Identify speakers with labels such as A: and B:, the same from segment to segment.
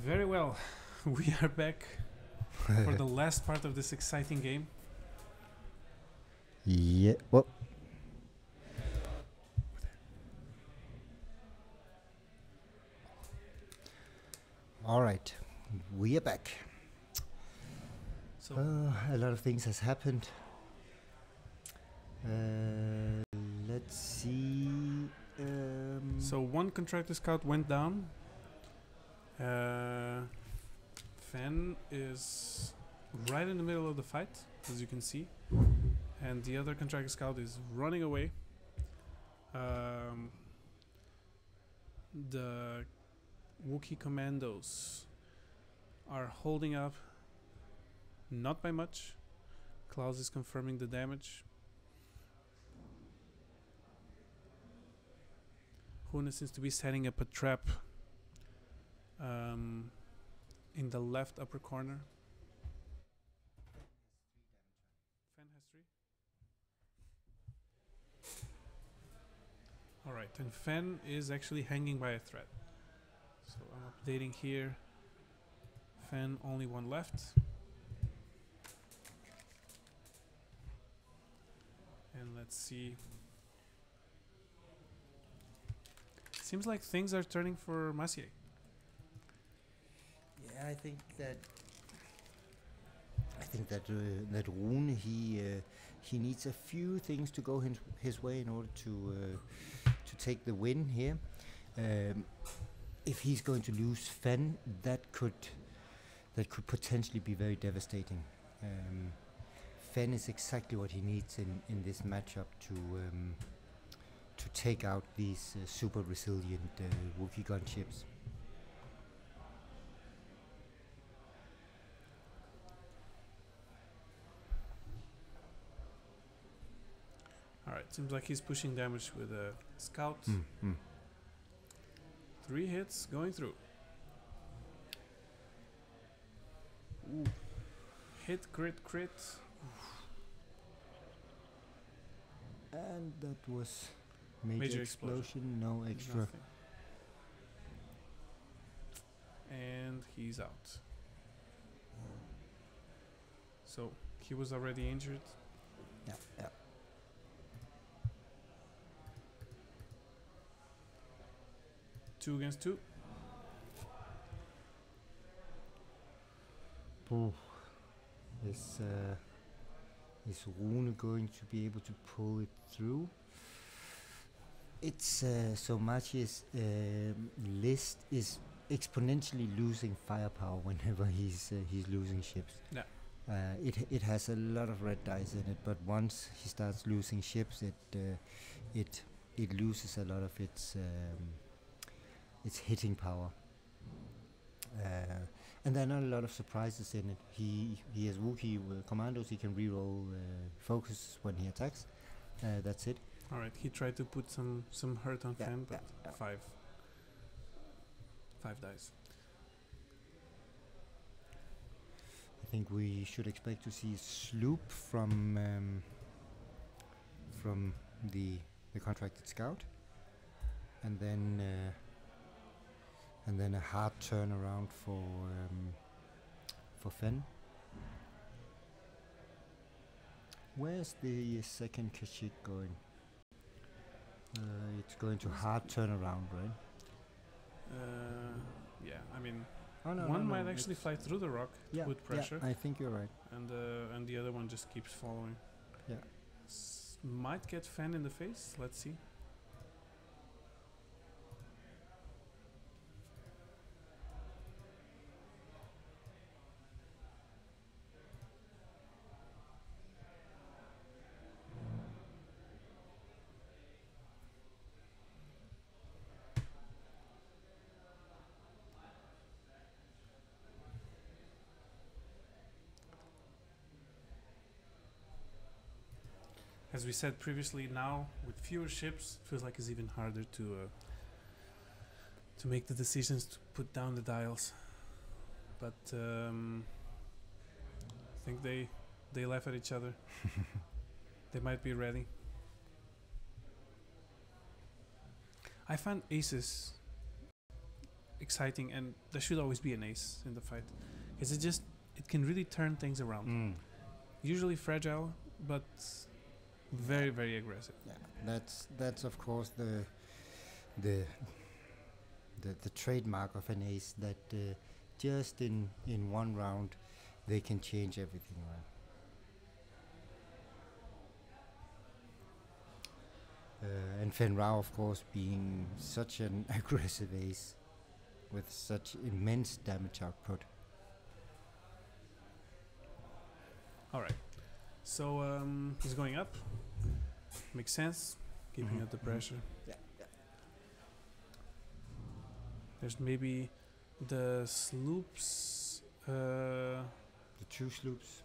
A: Very well. We are back for the last part of this exciting game.
B: Yeah. Well. All right, we are back.
A: So
B: A lot of things has happened. Let's see.
A: so one contractor scout went down. Fen is right in the middle of the fight, as you can see, and the other contractor scout is running away. The Wookiee commandos are holding up, not by much. Claus is confirming the damage. Huna seems to be setting up a trap in the left upper corner. Fen has 3. Alright, and Fen is actually hanging by a thread. So I'm updating here. Fen only 1 left. And let's see. Seems like things are turning for Maciej.
B: Yeah, I think that Rune he needs a few things to go his way in order to take the win here. If he's going to lose Fen, that could potentially be very devastating. Fen is exactly what he needs in this matchup to take out these super resilient Wookiee gunships.
A: Alright, seems like he's pushing damage with a scout. 3 hits going through. Ooh. Hit, crit, crit.
B: And that was major explosion,
A: explosion.
B: no extra.
A: Nothing. And he's out. So he was already injured.
B: Yeah.
A: 2 against 2.
B: Is Rune going to be able to pull it through? It's so Maciej's list is exponentially losing firepower whenever he's losing ships.
A: Yeah.
B: It has a lot of red dice in it, but once he starts losing ships, it loses a lot of its hitting power. And there are not a lot of surprises in it. He has Wookiee commandos. He can reroll focus when he attacks. That's it.
A: Alright, he tried to put some hurt on Fen, but 5 dice.
B: I think we should expect to see a sloop from the contracted scout, and then a hard turnaround for Fen. Where's the second Kashyyyk going? It's going to hard turnaround, right?
A: Yeah, I mean,
B: Oh,
A: one might actually fly through the rock with pressure.
B: Yeah, I think you're right.
A: And the other one just keeps following.
B: Yeah.
A: Might get Fen in the face. Let's see. As we said previously, now with fewer ships, feels like it's even harder to make the decisions to put down the dials. But I think they laugh at each other. They might be ready. I find aces exciting, and there should always be an ace in the fight, because it can really turn things around. Usually fragile, but very, very aggressive.
B: Yeah, that's of course the trademark of an ace, that just in one round they can change everything around. And Fen Rao, of course, being such an aggressive ace with such immense damage output.
A: All right. So he's going up. Makes sense. Keeping up the pressure.
B: Yeah.
A: There's maybe the sloops.
B: The two sloops.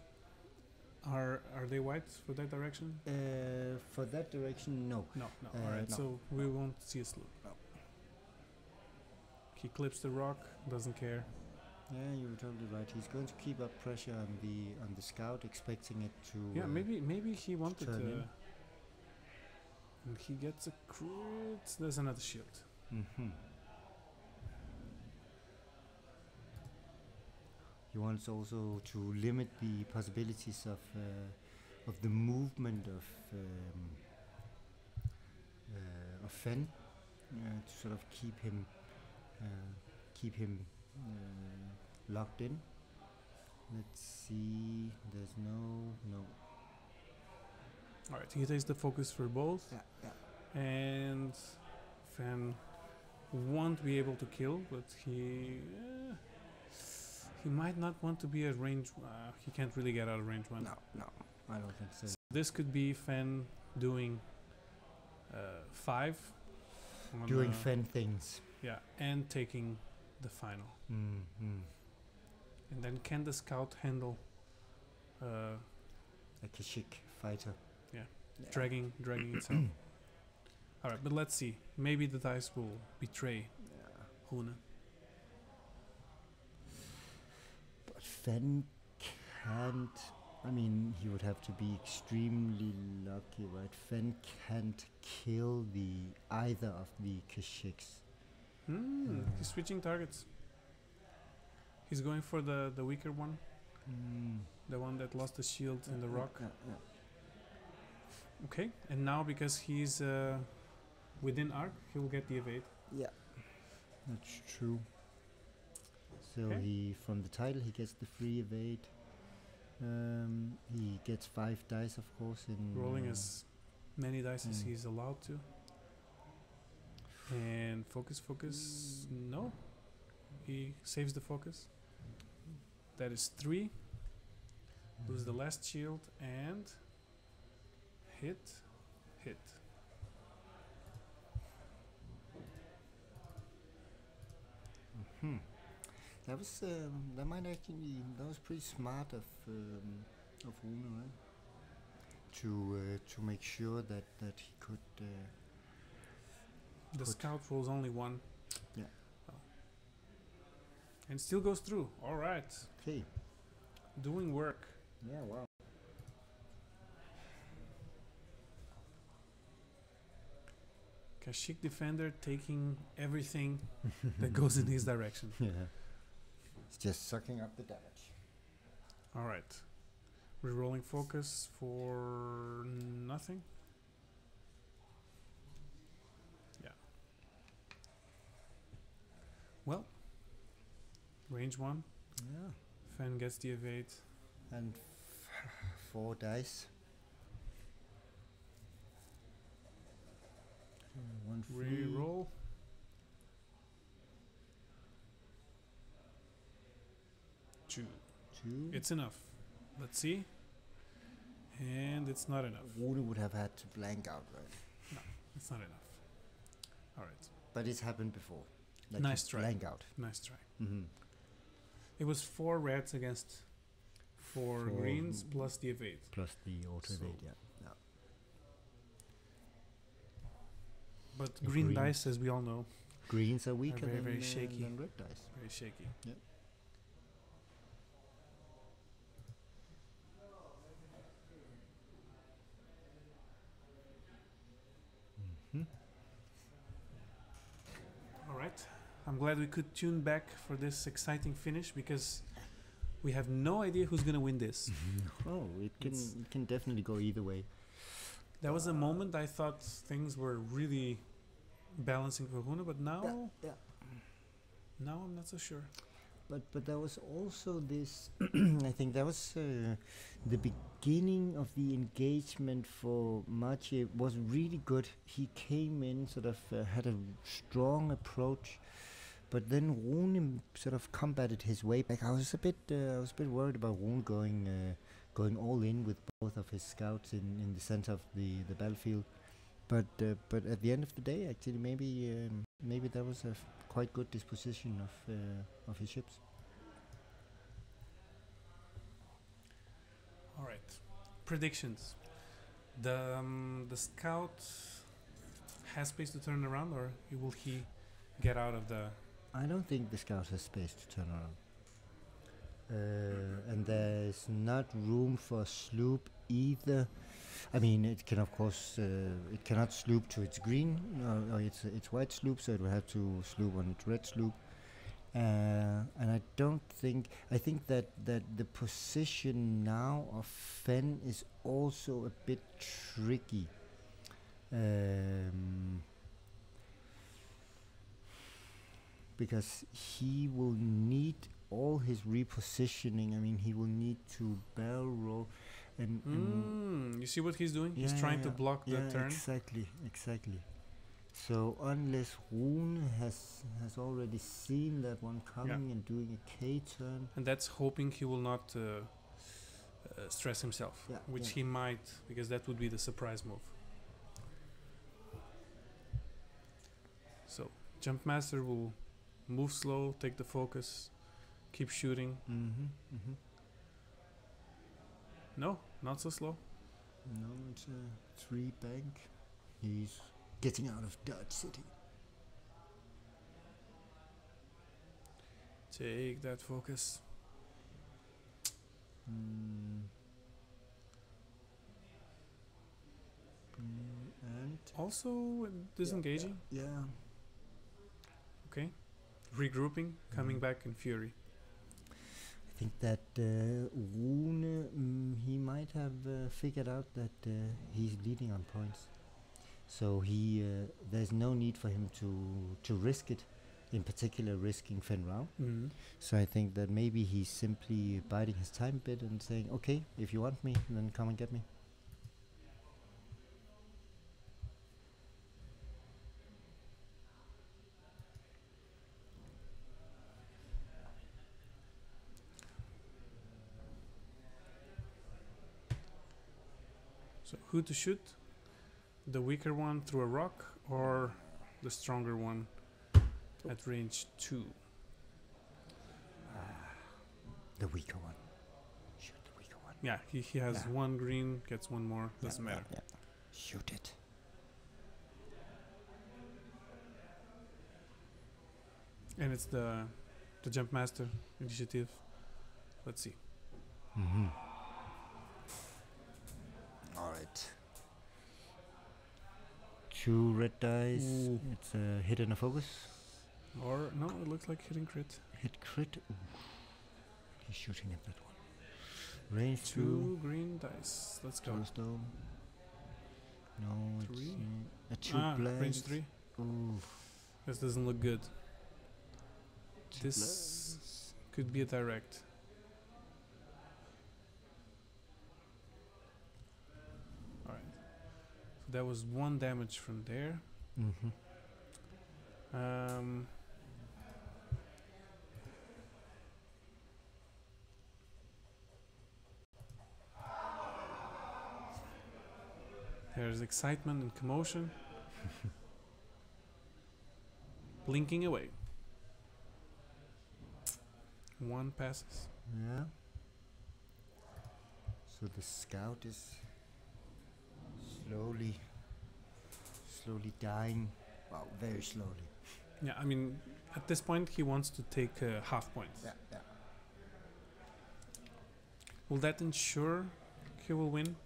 A: Are they white for that direction?
B: For that direction, no.
A: No. All right.
B: no.
A: So we won't see a sloop.
B: No.
A: He clips the rock. Doesn't care.
B: Yeah, you're totally right. He's going to keep up pressure on the scout, expecting it to.
A: Yeah, maybe he wanted to.
B: turn in.
A: And he gets a crit. There's another shield.
B: He wants also to limit the possibilities of the movement of Fen, to sort of keep him locked in. Let's see. There's no.
A: All right, he takes the focus for both, and Fen won't be able to kill, but he might not want to be at range. He can't really get out of range one.
B: No, I don't think so.
A: So this could be Fen doing 5.
B: Doing Fen things.
A: Yeah, and taking the final. And then can the scout handle
B: A Kashyyyk fighter.
A: dragging itself? All right, but let's see. Maybe the dice will betray Rune.
B: But Fen can't. I mean, he would have to be extremely lucky, right? Fen can't kill either of the Kashyyks.
A: He's switching targets. He's going for the weaker one. The one that lost the shield in the rock. Okay, and now because he's within arc, he'll get the evade.
B: Yeah, that's true. So
A: Okay.
B: from the title, he gets the free evade. He gets 5 dice, of course, in
A: Rolling as many dice as he's allowed to. And focus. No, he saves the focus. That is 3. Lose the last shield and hit.
B: That was that was pretty smart of Rune, right? To make sure that he could.
A: The scout rolls only 1.
B: Yeah.
A: Oh. And still goes through. All right.
B: Okay.
A: Doing work.
B: Yeah. Wow.
A: Kashyyyk defender taking everything that goes in his direction.
B: Yeah. It's just sucking up the damage.
A: All right. Rerolling focus for nothing. Yeah. Well, range 1.
B: Yeah.
A: Fen gets the evade.
B: And 4 dice. 1 free.
A: Reroll. 2.
B: 2.
A: It's enough. Let's see. And it's not enough.
B: Rune would have had to blank out, right?
A: No, it's not enough. All right.
B: But it's happened before. Like
A: Nice
B: you
A: try.
B: Blank out.
A: Nice try.
B: Mm-hmm.
A: It was 4 reds against 4 greens plus the evade.
B: Plus the auto evade, yeah.
A: But
B: The
A: green
B: green.
A: dice, as we all know,
B: Greens are weaker
A: very,
B: than,
A: very shaky.
B: than red dice.
A: very shaky.
B: Yep.
A: All right. I'm glad we could tune back for this exciting finish because we have no idea who's gonna win this.
B: Oh, it can definitely go either way.
A: That was a moment I thought things were really balancing for Rune, but now, now I'm not so sure.
B: But there was also this. I think that was the beginning of the engagement for Maciej was really good. He came in sort of had a strong approach, but then Rune sort of combated his way back. I was a bit worried about Rune going all in with both of his scouts in the center of the battlefield. But at the end of the day, actually, maybe that was a quite good disposition of his ships.
A: All right, predictions. The scout has space to turn around, or will he get out of the?
B: I don't think the scout has space to turn around. And there's not room for a sloop either. I mean, it can of course it cannot sloop to its green or its white sloop, so it will have to sloop on its red sloop. And I don't think I think that the position now of Fenn is also a bit tricky. Because he will need all his repositioning. I mean, he will need to barrel roll, and
A: you see what he's doing? He's trying to block the turn.
B: Exactly. So unless Rune has already seen that one coming and doing a K turn,
A: and that's hoping he will not stress himself, which he might, because that would be the surprise move. So Jumpmaster will move slow, take the focus, keep shooting. No, not so slow.
B: No, it's a 3 bank. He's getting out of Dodge City.
A: Take that focus.
B: And
A: also disengaging.
B: Yeah.
A: Okay. Regrouping, coming back in fury.
B: I think that Rune, he might have figured out that he's leading on points. So there's no need for him to risk it, in particular risking Fenn Rau. So I think that maybe he's simply biding his time a bit and saying, okay, if you want me, then come and get me.
A: So who to shoot? The weaker one through a rock or the stronger one at range 2?
B: The weaker one. Shoot the weaker one.
A: Yeah, he has one green, gets one more, doesn't matter.
B: Yeah. Shoot it.
A: And it's the Jumpmaster initiative. Let's see.
B: All right. 2 red dice.
A: Ooh.
B: It's a hit and a focus.
A: Or, no, it looks like hitting crit.
B: Hit crit. Ooh. He's shooting at that one. Range
A: 2 green dice. Let's go.
B: Stone. No,
A: 3.
B: It's a 2 blast.
A: Range 3.
B: Ooh.
A: This doesn't look good.
B: 2
A: This
B: blasts.
A: could be a direct. Alright. So that was 1 damage from there. There's excitement and commotion. Blinking away. 1 passes.
B: Yeah. So the scout is slowly dying. Wow, very slowly.
A: Yeah, I mean, at this point he wants to take half points.
B: Yeah.
A: Will that ensure he will win?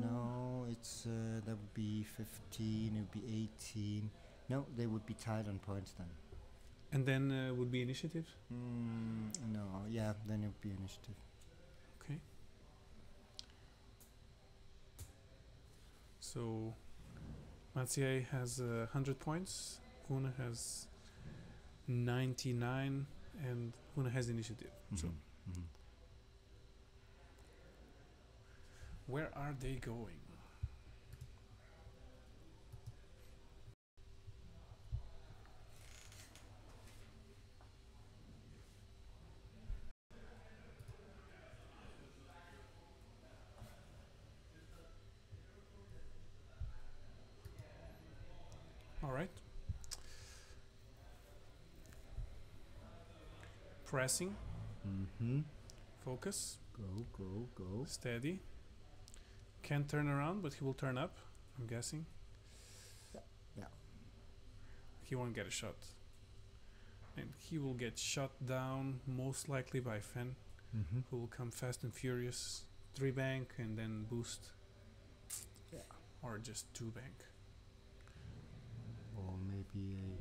B: No, it's that would be 15. It would be 18. No, they would be tied on points then.
A: And then would be initiative.
B: No, yeah, then it would be initiative.
A: Okay. So Mathieu has 100 points. Hune has 99, and Hune has initiative. So where are they going? All right. Pressing. Focus.
B: Go.
A: Steady. Can't turn around, but he will turn up, I'm guessing.
B: Yeah.
A: He won't get a shot. And he will get shot down, most likely by Fen, who will come fast and furious. 3 bank and then boost.
B: Yeah.
A: Or just 2 bank.
B: Or maybe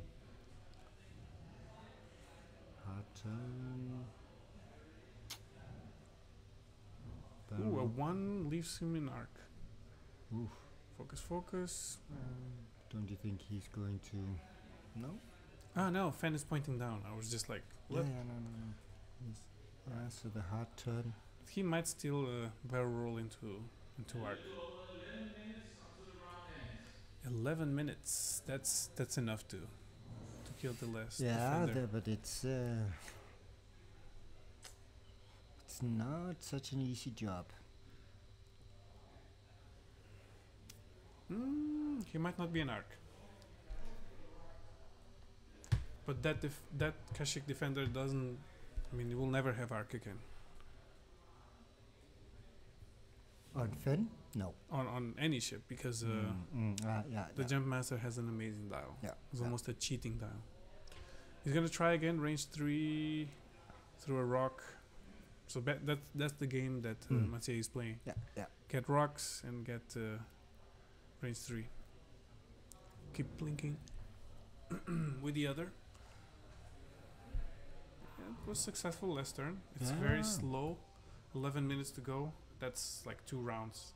B: a hard turn.
A: Ooh, a 1 leaves him in arc.
B: Oof.
A: Focus.
B: Don't you think he's going to... No?
A: Ah, no, Fen is pointing down. I was just like,
B: Yeah,
A: what?
B: no. So the hard turn.
A: He might still barrel roll into arc. 11 minutes. That's enough to kill the last defender.
B: But it's not such an easy job.
A: He might not be an arc. But that Kashyyyk defender doesn't... I mean, he will never have arc again.
B: On Fen? No.
A: On any ship, because the Jump Master has an amazing dial.
B: Yeah.
A: It's almost a cheating dial. He's gonna try again, range 3 through a rock. So that's the game that Mathieu is playing.
B: Yeah.
A: Get rocks and get range 3. Keep blinking with the other. Yeah, it was successful last turn. It's very slow. 11 minutes to go. That's like 2 rounds.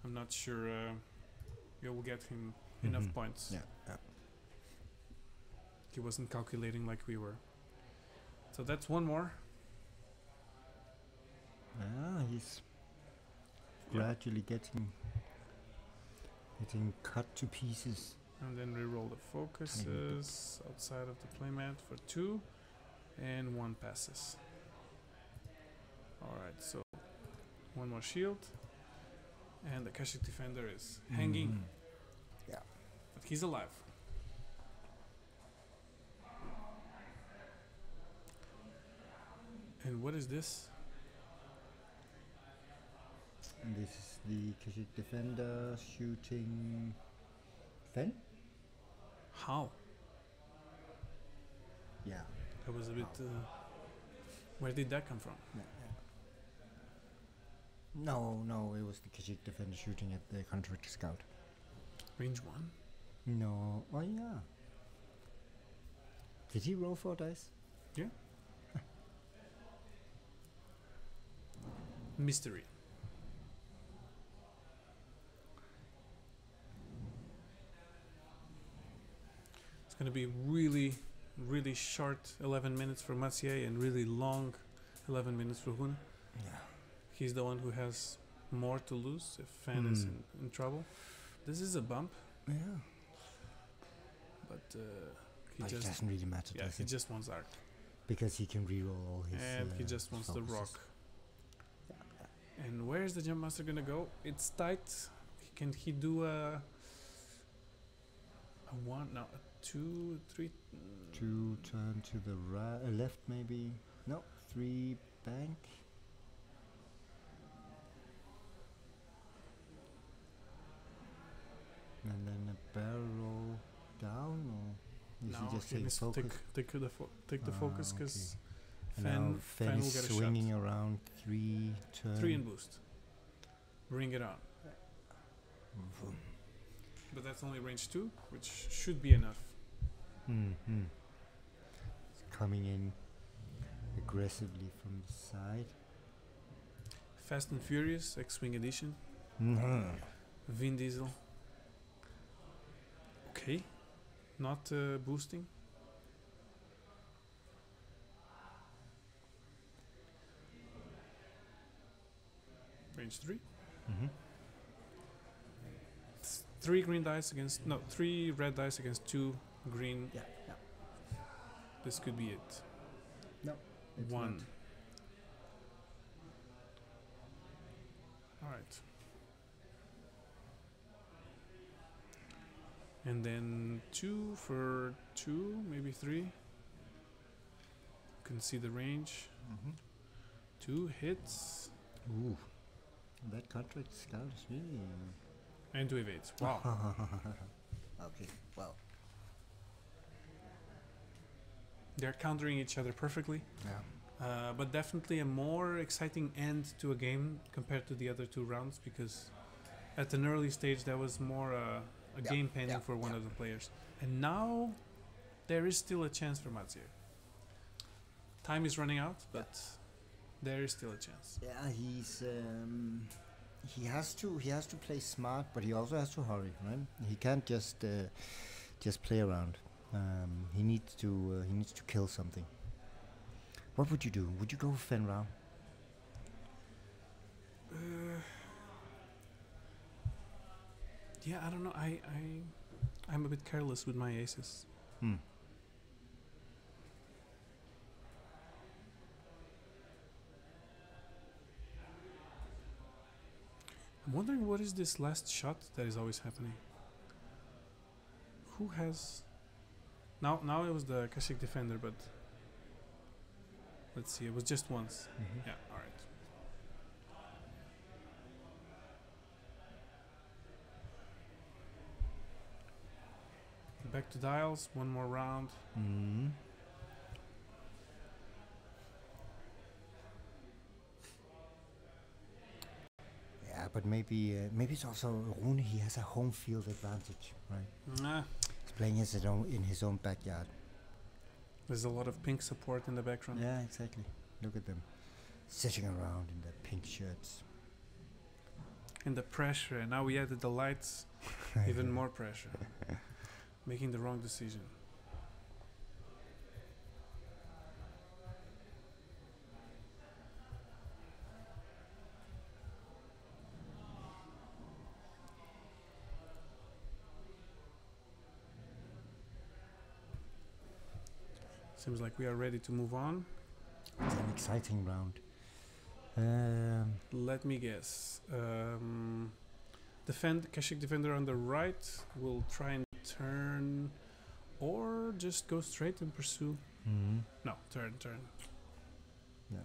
A: I'm not sure you will get him enough points.
B: Yeah.
A: He wasn't calculating like we were. So that's 1 more.
B: He's gradually getting cut to pieces.
A: And then reroll the focuses outside of the playmat for 2, and 1 passes. Alright, so 1 more shield, and the Kashyyyk defender is hanging.
B: Yeah.
A: But he's alive. And what is this?
B: And this is the Kashyyyk defender shooting Fen?
A: How?
B: Yeah.
A: That was a bit... where did that come from?
B: No, it was the Kashyyyk defender shooting at the contract scout.
A: Range 1?
B: No. Oh, yeah. Did he roll 4 dice?
A: Yeah. Mystery. It's going to be really, really short 11 minutes for Mathieu and really long 11 minutes for Hune.
B: Yeah.
A: He's the one who has more to lose if Fan is in trouble. This is a bump.
B: Yeah.
A: But
B: it doesn't really matter, does
A: he
B: it?
A: just wants arc.
B: Because he can reroll all his
A: And he just wants the
B: focuses.
A: rock. And where is the Jump Master gonna go? It's tight. Can he do a 1? No, a 2, 3.
B: 2 turn to the left, maybe. No, 3 bank. And then a barrel down, or is
A: No,
B: he just
A: he
B: take
A: needs to
B: focus?
A: take the focus, because
B: And now Fen
A: will
B: is
A: get a
B: swinging
A: shot.
B: around 3 turn.
A: 3 and boost. Bring it on. But that's only range 2, which should be enough.
B: Mm-hmm. It's coming in aggressively from the side.
A: Fast and Furious, X-Wing Edition.
B: Mm-hmm.
A: Vin Diesel. Okay. Not boosting. Range 3.
B: Mm-hmm.
A: 3 green dice against... No, 3 red dice against 2 green.
B: Yeah, yeah.
A: This could be it.
B: No, it's
A: 1.
B: not.
A: Alright. And then 2 for 2, maybe 3. You can see the range.
B: Mm-hmm.
A: 2 hits.
B: Ooh, that contract scout is really.
A: And 2 evades. Wow.
B: Okay, well.
A: They're countering each other perfectly.
B: Yeah.
A: But definitely a more exciting end to a game compared to the other 2 rounds, because at an early stage there was more a game pending for one of the players. And now there is still a chance for Matsier. Time is running out, but there is still a chance.
B: Yeah, he has to play smart, but he also has to hurry, right? He can't just play around. He needs to kill something. What would you do? Would you go for Fen Rao?
A: Yeah, I don't know. I'm a bit careless with my aces.
B: Hmm.
A: I'm wondering what is this last shot that is always happening. Who has... Now it was the Kashyyyk defender, but... Let's see, it was just once.
B: Mm-hmm.
A: Yeah, alright. Back to dials, one more round.
B: Mm-hmm. Yeah, but maybe it's also Rune. He has a home field advantage, right?
A: Nah,
B: He's playing in his own backyard.
A: there's a lot of pink support in the background.
B: Yeah, exactly. Look at them sitting around in their pink shirts.
A: And the pressure, and now we added the lights, even more pressure. Making the wrong decision. Seems like we are ready to move on.
B: It's an exciting round.
A: Let me guess. Kashyyyk defender on the right will try and turn, or just go straight and pursue.
B: Mm-hmm.
A: No, turn.
B: Yeah.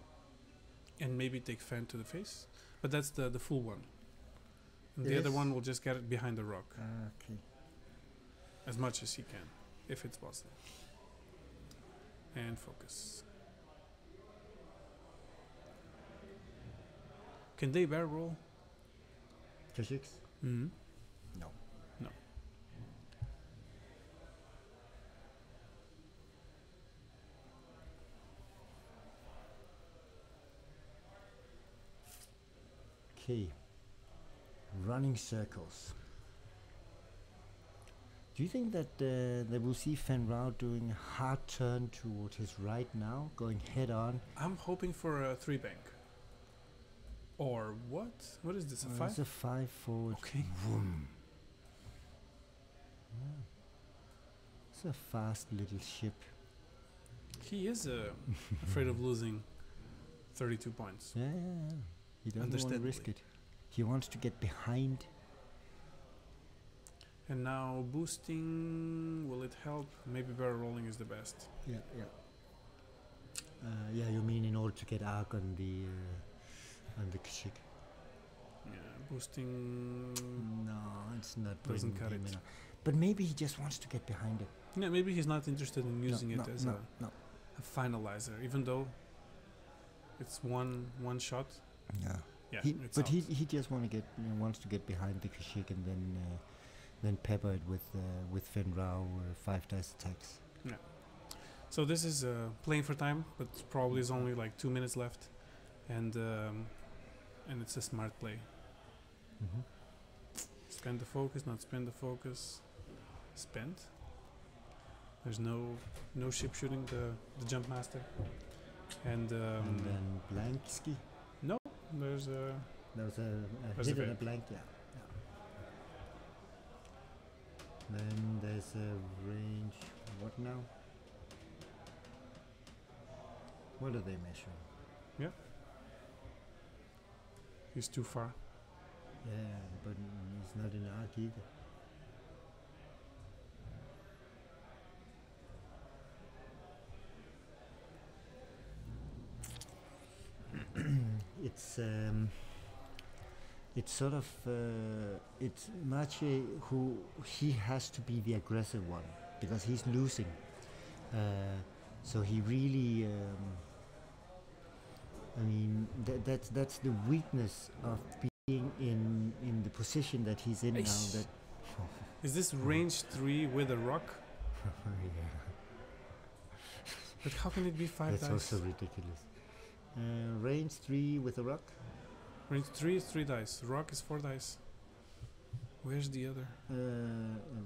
A: And maybe take Fan to the face. But that's the full one. And the
B: Yes.
A: other one will just get it behind the rock.
B: Okay.
A: As much as he can, if it's possible. And focus. Can they barrel roll?
B: Kashyyks?
A: Mm-hmm.
B: No.
A: No.
B: Okay. Running circles. Do you think that they will see Fen Rao doing a hard turn toward his right now, going head on?
A: I'm hoping for a 3-bank. Or what? What is this, a 5?
B: It's a 5 forward.
A: Okay.
B: Vroom. Yeah. It's a fast little ship.
A: He is afraid of losing 32 points.
B: Yeah. He doesn't want to
A: Understandably.
B: risk it. He wants to get behind.
A: And now boosting, will it help? Maybe barrel rolling is the best.
B: Yeah. You mean in order to get arc on the Kashyyk?
A: Yeah, boosting...
B: No, it's not.
A: Doesn't
B: bringing
A: cut
B: him
A: it.
B: enough. But maybe he just wants to get behind it.
A: Yeah, maybe he's not interested in using it as
B: no.
A: a finalizer, even though it's one shot.
B: Yeah.
A: Yeah, it's
B: But
A: out.
B: he just wants to get behind the Kashyyk and then pepper it with Fen Rao 5 dice attacks.
A: Yeah. So this is playing for time, but probably is only like 2 minutes left, and it's a smart play.
B: Mm-hmm.
A: Spend the focus, not spend the focus. Spent. There's no ship shooting the jump master, and
B: then Blankski.
A: no, there's a
B: There's a
A: There's
B: hit
A: a
B: and a
A: bit.
B: blank, yeah. Then there's a range. What now? What are they measuring?
A: he's too far.
B: Yeah, but it's not in arc either. It's sort of it's Maciej who he has to be the aggressive one because he's losing. So he really, I mean, that's the weakness of being in the position that he's in now.
A: Eish.
B: That
A: Is this range 3 with a rock?
B: yeah,
A: But how can it be 5
B: that's
A: dice?
B: also ridiculous. Range 3 with a rock.
A: Range 3 is 3 dice. Rock is 4 dice. Where's the other?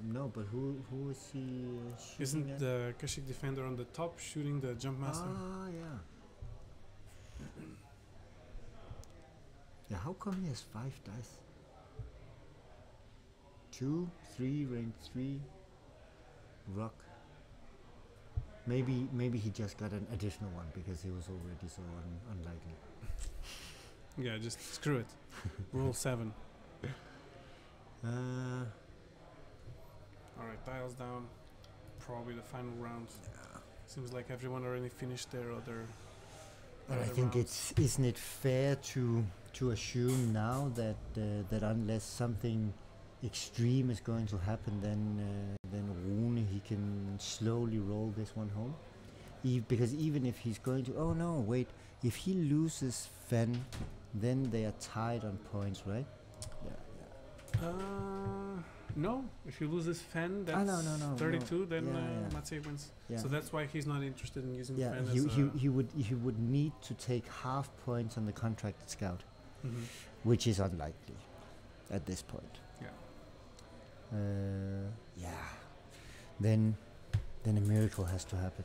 B: No, but who is he shooting
A: Isn't
B: at?
A: the Kashyyyk defender on the top shooting the jump master?
B: Ah, yeah. Yeah, how come he has 5 dice? 2, 3, range 3, rock. Maybe he just got an additional one because he was already so unlikely.
A: Yeah, just screw it. Roll 7. Alright, dials down. Probably the final round. Seems like everyone already finished their other.
B: But I
A: other
B: think
A: rounds.
B: isn't it fair to assume now that that unless something extreme is going to happen, then Rune he can slowly roll this one home. Because even if he's going to, oh no, wait, if he loses Fen, then they are tied on points, right?
A: No. If you lose this Fen, that's
B: no,
A: 32. Then
B: Yeah.
A: Maciej wins.
B: Yeah.
A: So that's why he's not interested in using
B: Yeah,
A: Fen
B: he,
A: as
B: he would need to take half points on the contracted scout,
A: Mhm.
B: which is unlikely at this point.
A: Yeah.
B: Yeah. Then a miracle has to happen.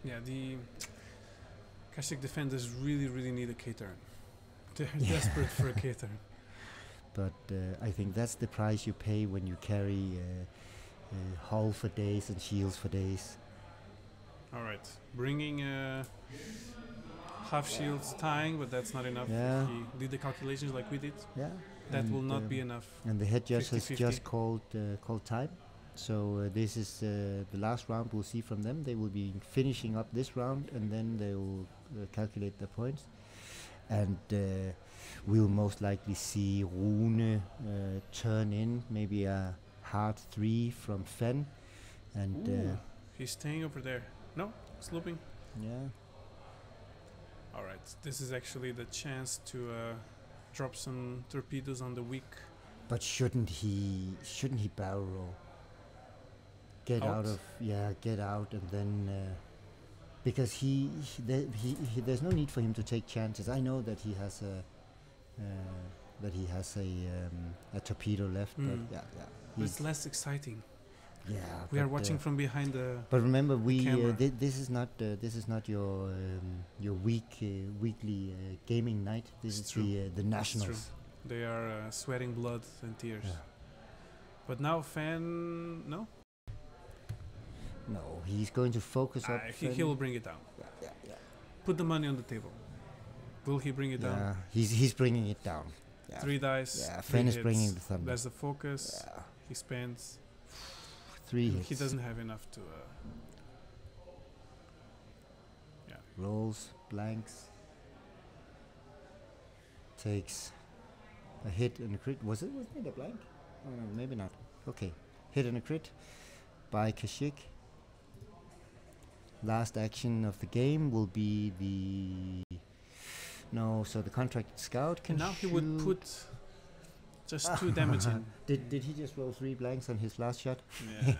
A: Yeah, the Kashyyyk defenders really need a K-turn. They're
B: Yeah.
A: desperate for a K-turn.
B: But I think that's the price you pay when you carry hull for days and shields for days.
A: Alright, bringing half shields tying, but that's not enough.
B: Yeah.
A: If he did the calculations like we did,
B: Yeah.
A: that
B: and,
A: will not be enough.
B: And the head judge has
A: 50-50.
B: just called time. So this is the last round we'll see from them. They will be finishing up this round and then they will calculate their points. And we'll most likely see Rune turn in maybe a hard 3 from Fen. And
A: Ooh, he's staying over there. No, slooping.
B: yeah.
A: Alright, this is actually the chance to drop some torpedoes on the weak.
B: But shouldn't he barrel roll? Get out of get out and then because there's no need for him to take chances. I know that he has a torpedo left, but
A: Mm.
B: yeah.
A: But it's less exciting.
B: Yeah,
A: We are
B: but,
A: watching from behind the.
B: But remember,
A: camera.
B: this is not your weekly gaming night. This
A: It's
B: is
A: true.
B: the
A: It's true.
B: nationals.
A: They are sweating blood and tears.
B: Yeah.
A: But now Fan, no,
B: No, he's going to focus up.
A: he will bring it down.
B: Yeah.
A: Put the money on the table. Will he bring it down?
B: Yeah, he's bringing it down. Yeah.
A: 3 dice.
B: Yeah,
A: 3
B: Fen is
A: hits.
B: bringing the thunder.
A: That's the focus.
B: Yeah.
A: He spends.
B: 3 hits.
A: He doesn't have enough to.
B: Rolls, blanks. Takes a hit and a crit. Wasn't it a blank? Oh no, maybe not. Okay. Hit and a crit by Kashyyyk. Last action of the game will be the... No, so the contracted scout can
A: And now he would
B: shoot-
A: put just 2 damage in.
B: Did he just roll 3 blanks on his last shot?
A: Yeah.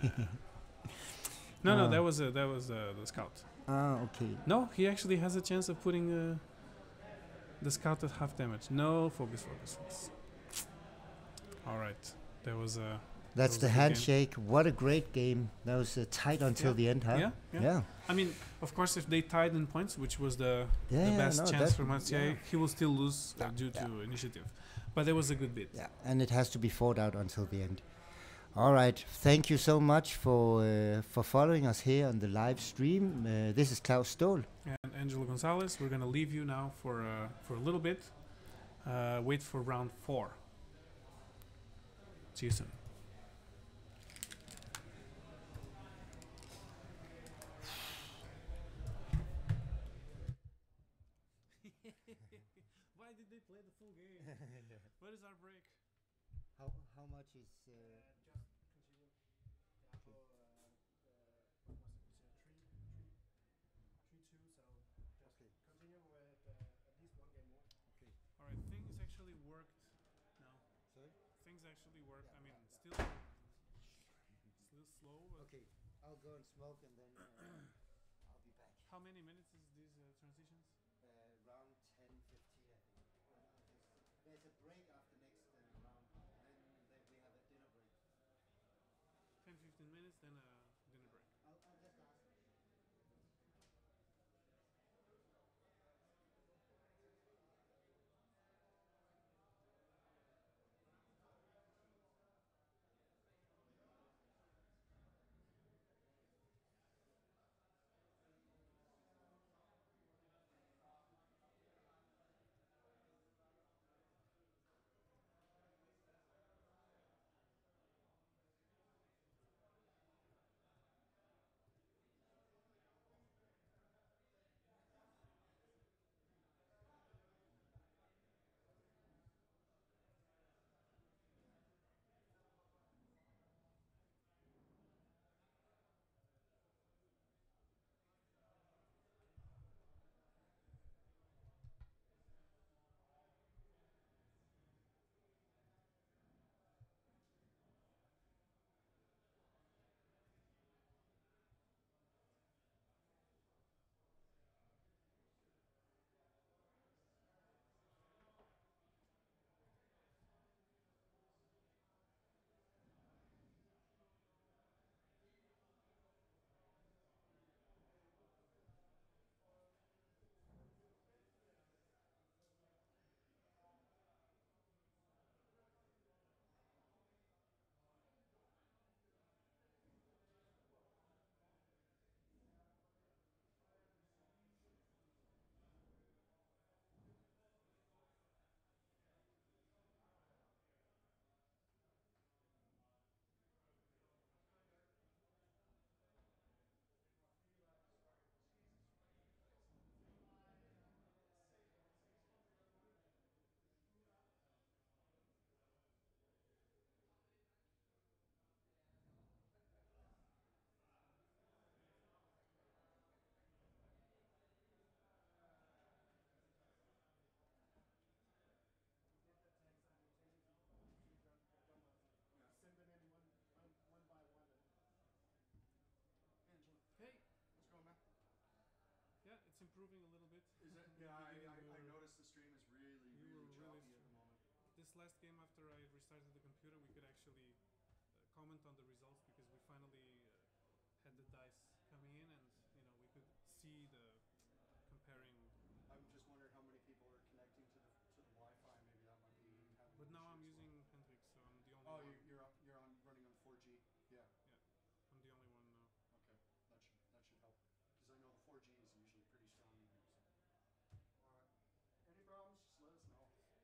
A: No, no, that was the scout.
B: Okay.
A: No, he actually has a chance of putting the scout at half damage. No, focus. All right, there was a.
B: That's
A: That was
B: the
A: a good game.
B: handshake. What a great game. That was tight until
A: Yeah.
B: the end, huh?
A: Yeah. I mean, of course, if they tied in points, which was the
B: Yeah,
A: best
B: no,
A: chance
B: that-
A: for Martial,
B: yeah.
A: he will still lose
B: Yeah,
A: due to initiative. But there was a good bit.
B: Yeah, and it has to be fought out until the end. All right. Thank you so much for following us here on the live stream. This is Claus Staal.
A: And Angelo Gonzalez, we're gonna leave you now for a little bit. Wait for round 4. See you soon. Why did they play the full game? What is our break?
B: How much is?
A: All right, things actually worked. No,
B: Sorry?
A: things actually worked. I mean, still slow. But
B: Okay, I'll go and smoke and then I'll be back.
A: how many minutes is these transitions?
B: Round 10, 15, I think. There's a break after next round. Then we have a dinner break.
A: 10-15 minutes, then a dinner break.
B: I'll just ask.
A: Hey,
C: What's going, man?
A: yeah, it's improving a little bit.
C: Is it?
A: In the
C: Yeah,
A: beginning
C: I
A: we were-
C: noticed the stream is really,
A: we
C: really
A: were really
C: choppy at the moment.
A: This last game, after I restarted the computer, we could actually comment on the results because we finally had the dice coming in, and we could see the comparing.
C: I'm just wondering how many people are connecting to the Wi-Fi. Maybe that might be having.
A: But
C: an
A: now I'm
C: issue as
A: using
C: well.
A: Hendrix, so I'm the only
C: Oh,
A: one.
C: you're on running on 4G. Yeah.
A: I'm the only one now.
C: Okay, that should help because I know the 4G is usually pretty strong in here. So. All right. Any problems? Just let us know.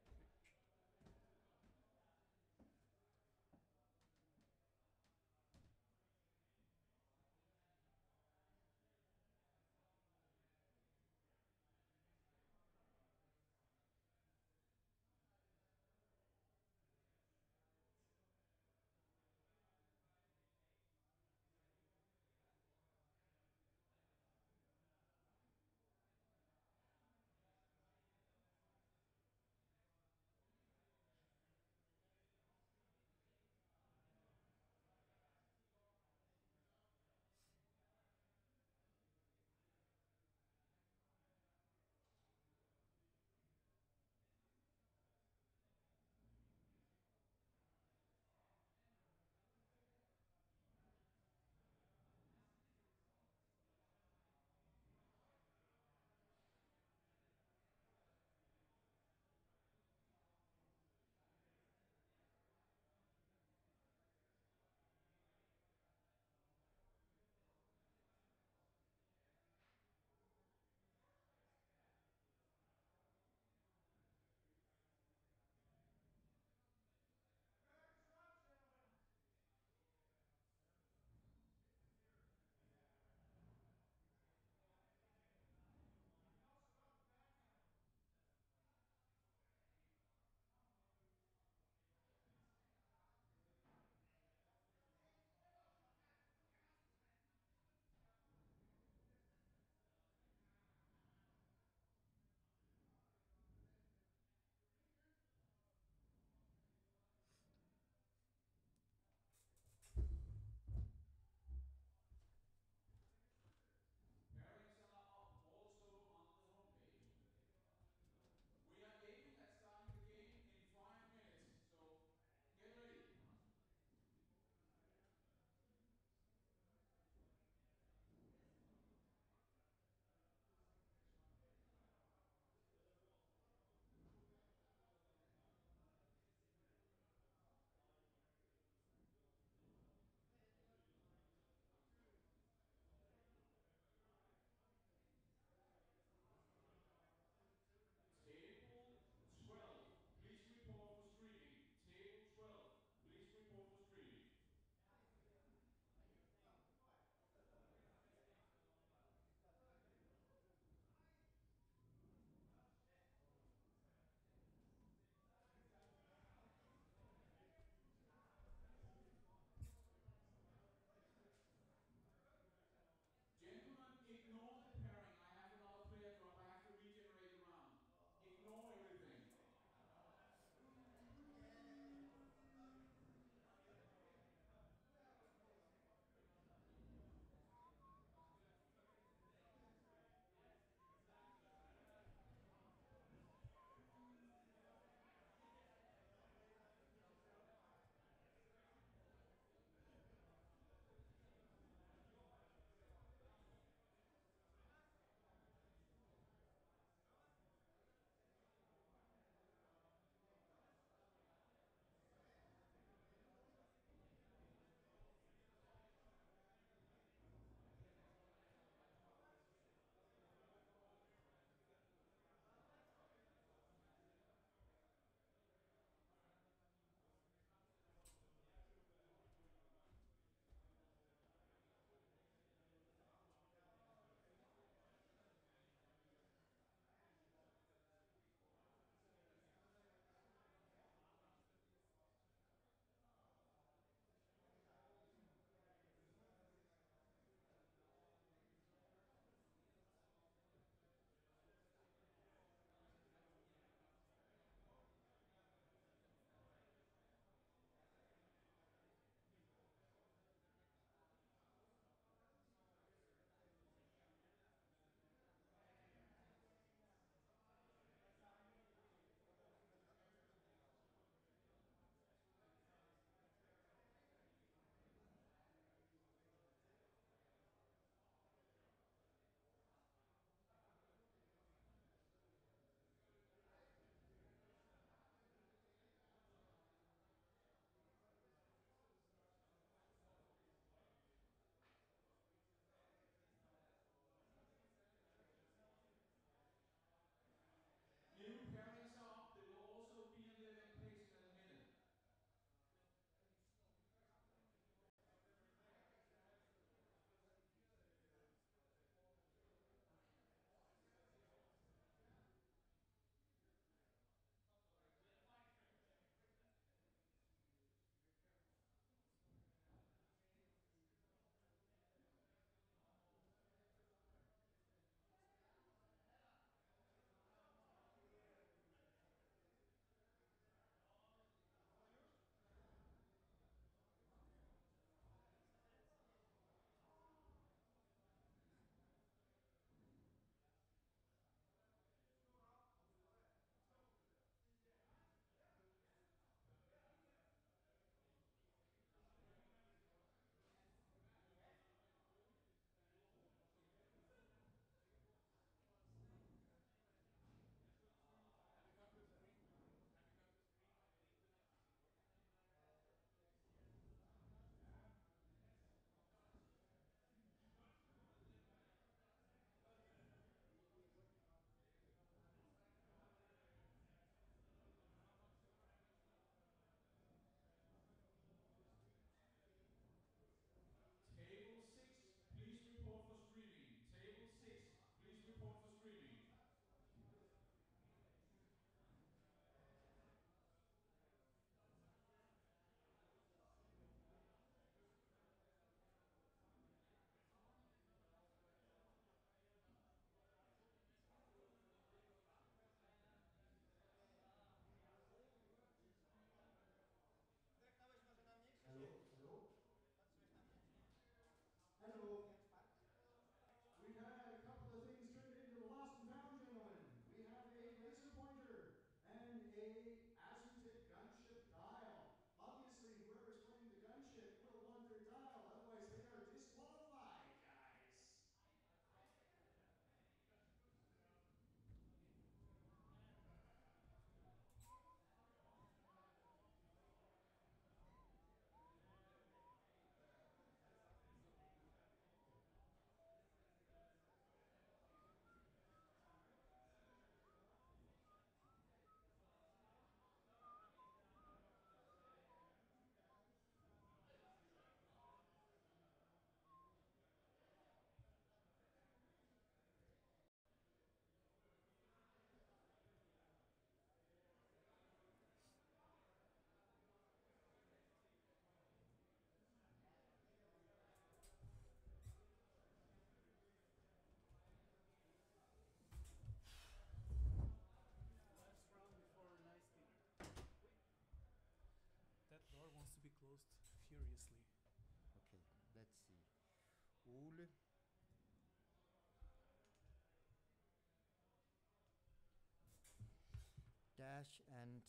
B: dash and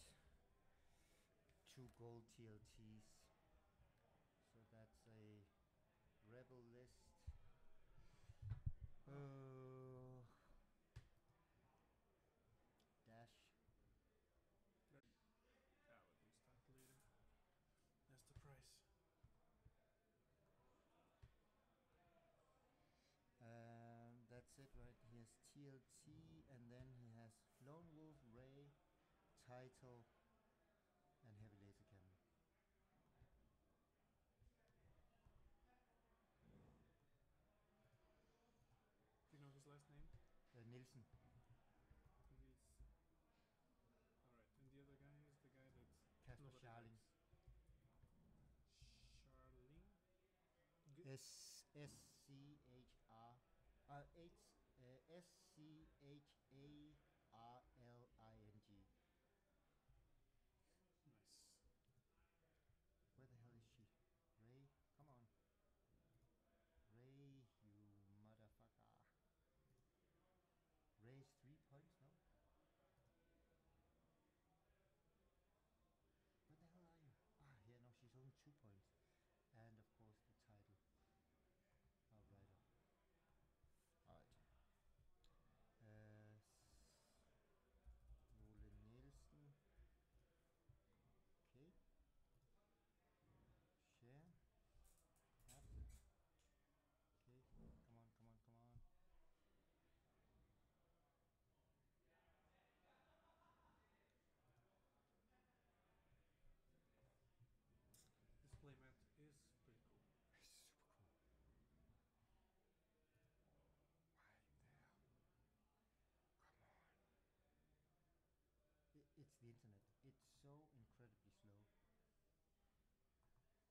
B: 2 gold TLTs. So that's a rebel list. Dash.
A: Yeah, but we start later. That's the price.
B: That's it, right? He has TLT, and then he has Lone Wolf, Ray, Title, and Heavy Laser Cannon.
A: Do you know his last name?
B: Nielsen.
A: He's. Alright, and the other guy is the guy that's.
B: Casper
A: nobody
B: Scharling.
A: likes. Charling?
B: S-C-H-R S-C-H-A-R-L-I-N-G.
A: Nice.
B: Where the hell is she? Ray? Come on. Ray, you motherfucker. Ray's 3 points, no? Where the hell are you? Ah, yeah, no, she's only 2 points. And of course the title. Outrider. Alright. Ole Nielsen. Okay. Share. Up. Okay. Come on, come on, come on.
A: This playmat is pretty cool.
B: Super cool. Right there. Come on. It's the internet. It's so incredibly slow.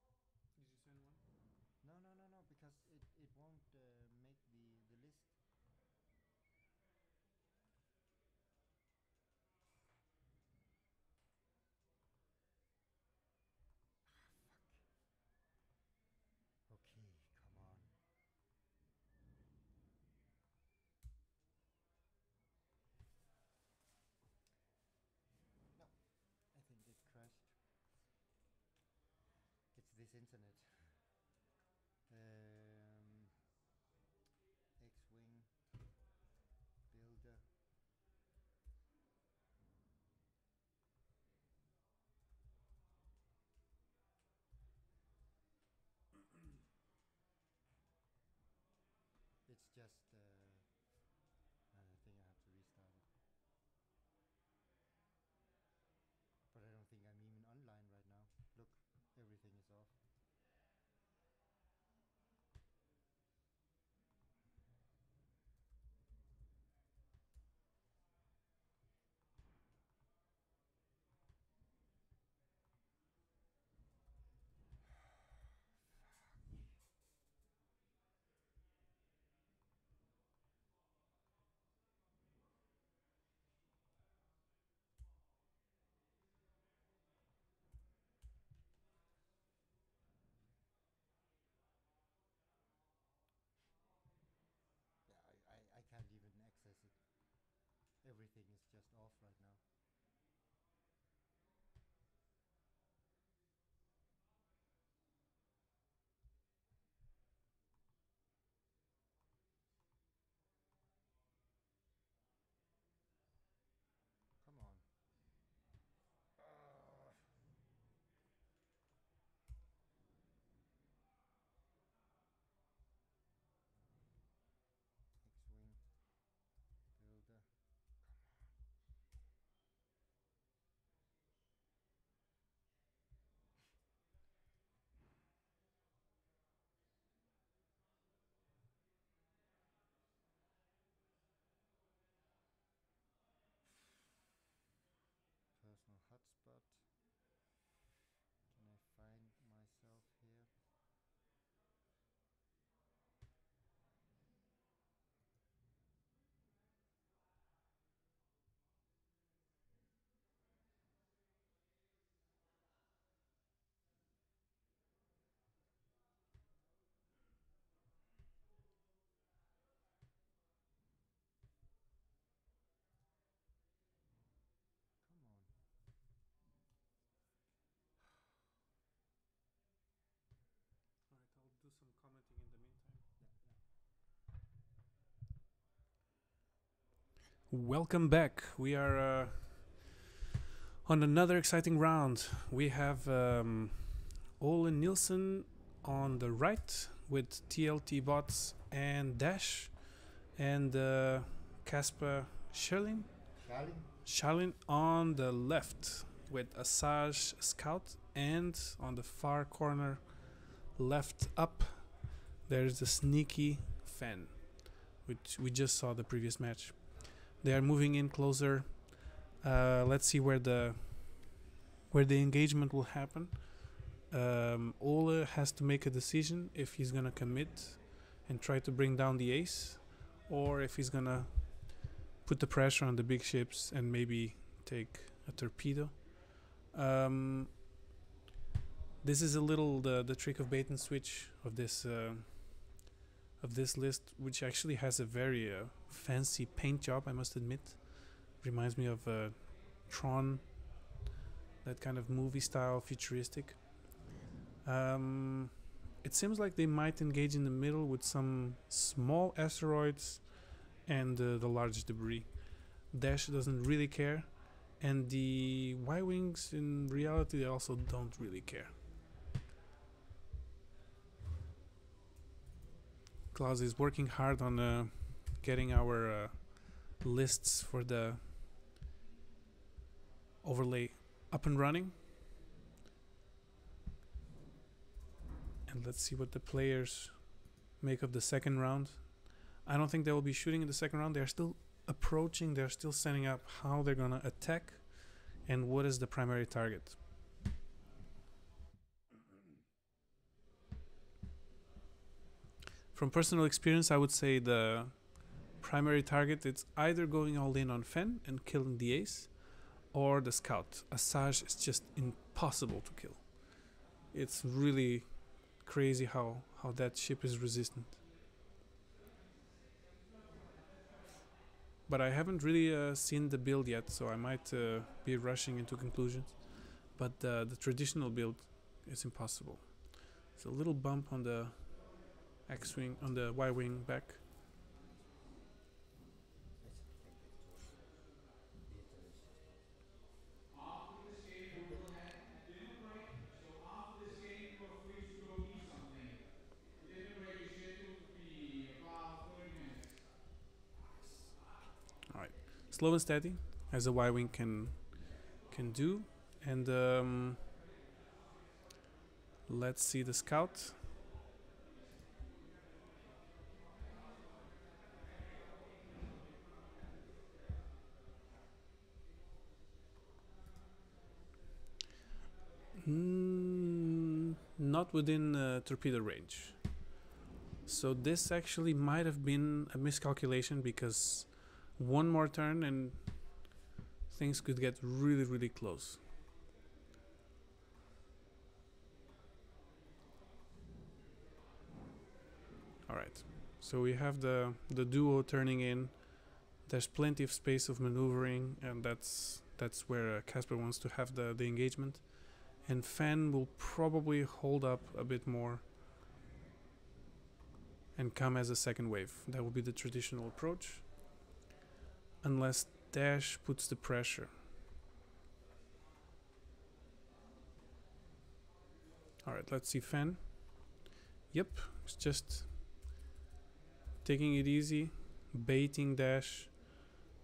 A: Did you send one?
B: No, no, no, no, because it won't make the list. Ah, fuck. Okay, come on. No, I think it crashed. It's this internet. X-Wing. Builder. It's just, I think I have to restart it. But I don't think I'm even online right now. Look, everything is off. Yeah, I can't even access it. Everything is just off right now. Come on. X-Wing. Builder. Personal hotspot. Can I find myself here? Come on.
A: Welcome back. We are on another exciting round. We have Ole Nielsen on the right with TLT bots and Dash, and Kasper Schilling on the left with Asajj Scout, and on the far corner left up there's the sneaky Fen, which we just saw the previous match. They are moving in closer. Let's see where the engagement will happen. Ole has to make a decision if he's gonna commit and try to bring down the ace, or if he's gonna put the pressure on the big ships and maybe take a torpedo. This is a little the trick of bait and switch of this list, which actually has a very fancy paint job, I must admit. Reminds me of Tron, that kind of movie style, futuristic. It seems like they might engage in the middle with some small asteroids and the large debris. Dash doesn't really care, and the Y-Wings in reality they also don't really care. Claus is working hard on getting our lists for the overlay up and running. And let's see what the players make of the second round. I don't think they will be shooting in the second round. They're still approaching. They're still setting up how they're going to attack and what is the primary target. From personal experience, I would say the primary target, it's either going all in on Fen and killing the ace, or the scout. Asajj is just impossible to kill. It's really crazy how that ship is resistant. But I haven't really seen the build yet, so I might be rushing into conclusions. But the traditional build is impossible. It's a little bump on the X-wing, on the Y-wing back. Alright, slow and steady, as a Y-wing can do. And let's see the scout. Not within torpedo range. So this actually might have been a miscalculation, because one more turn and things could get really, really close. Alright, so we have the duo turning in. There's plenty of space of maneuvering, and that's where Kasper wants to have the engagement. And Fen will probably hold up a bit more and come as a second wave. That will be the traditional approach, unless Dash puts the pressure. Alright, let's see Fen. Yep, it's just taking it easy, baiting Dash,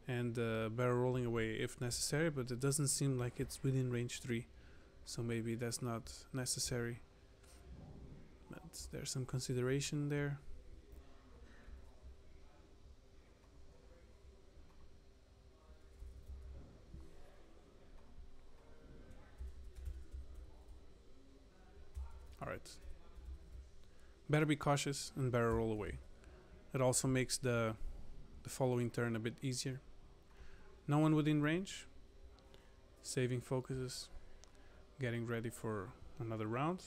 A: and barrel rolling away if necessary, but it doesn't seem like it's within range 3. So maybe that's not necessary. But there's some consideration there. Alright. Better be cautious and barrel roll away. It also makes the following turn a bit easier. No one within range. Saving focuses. Getting ready for another round.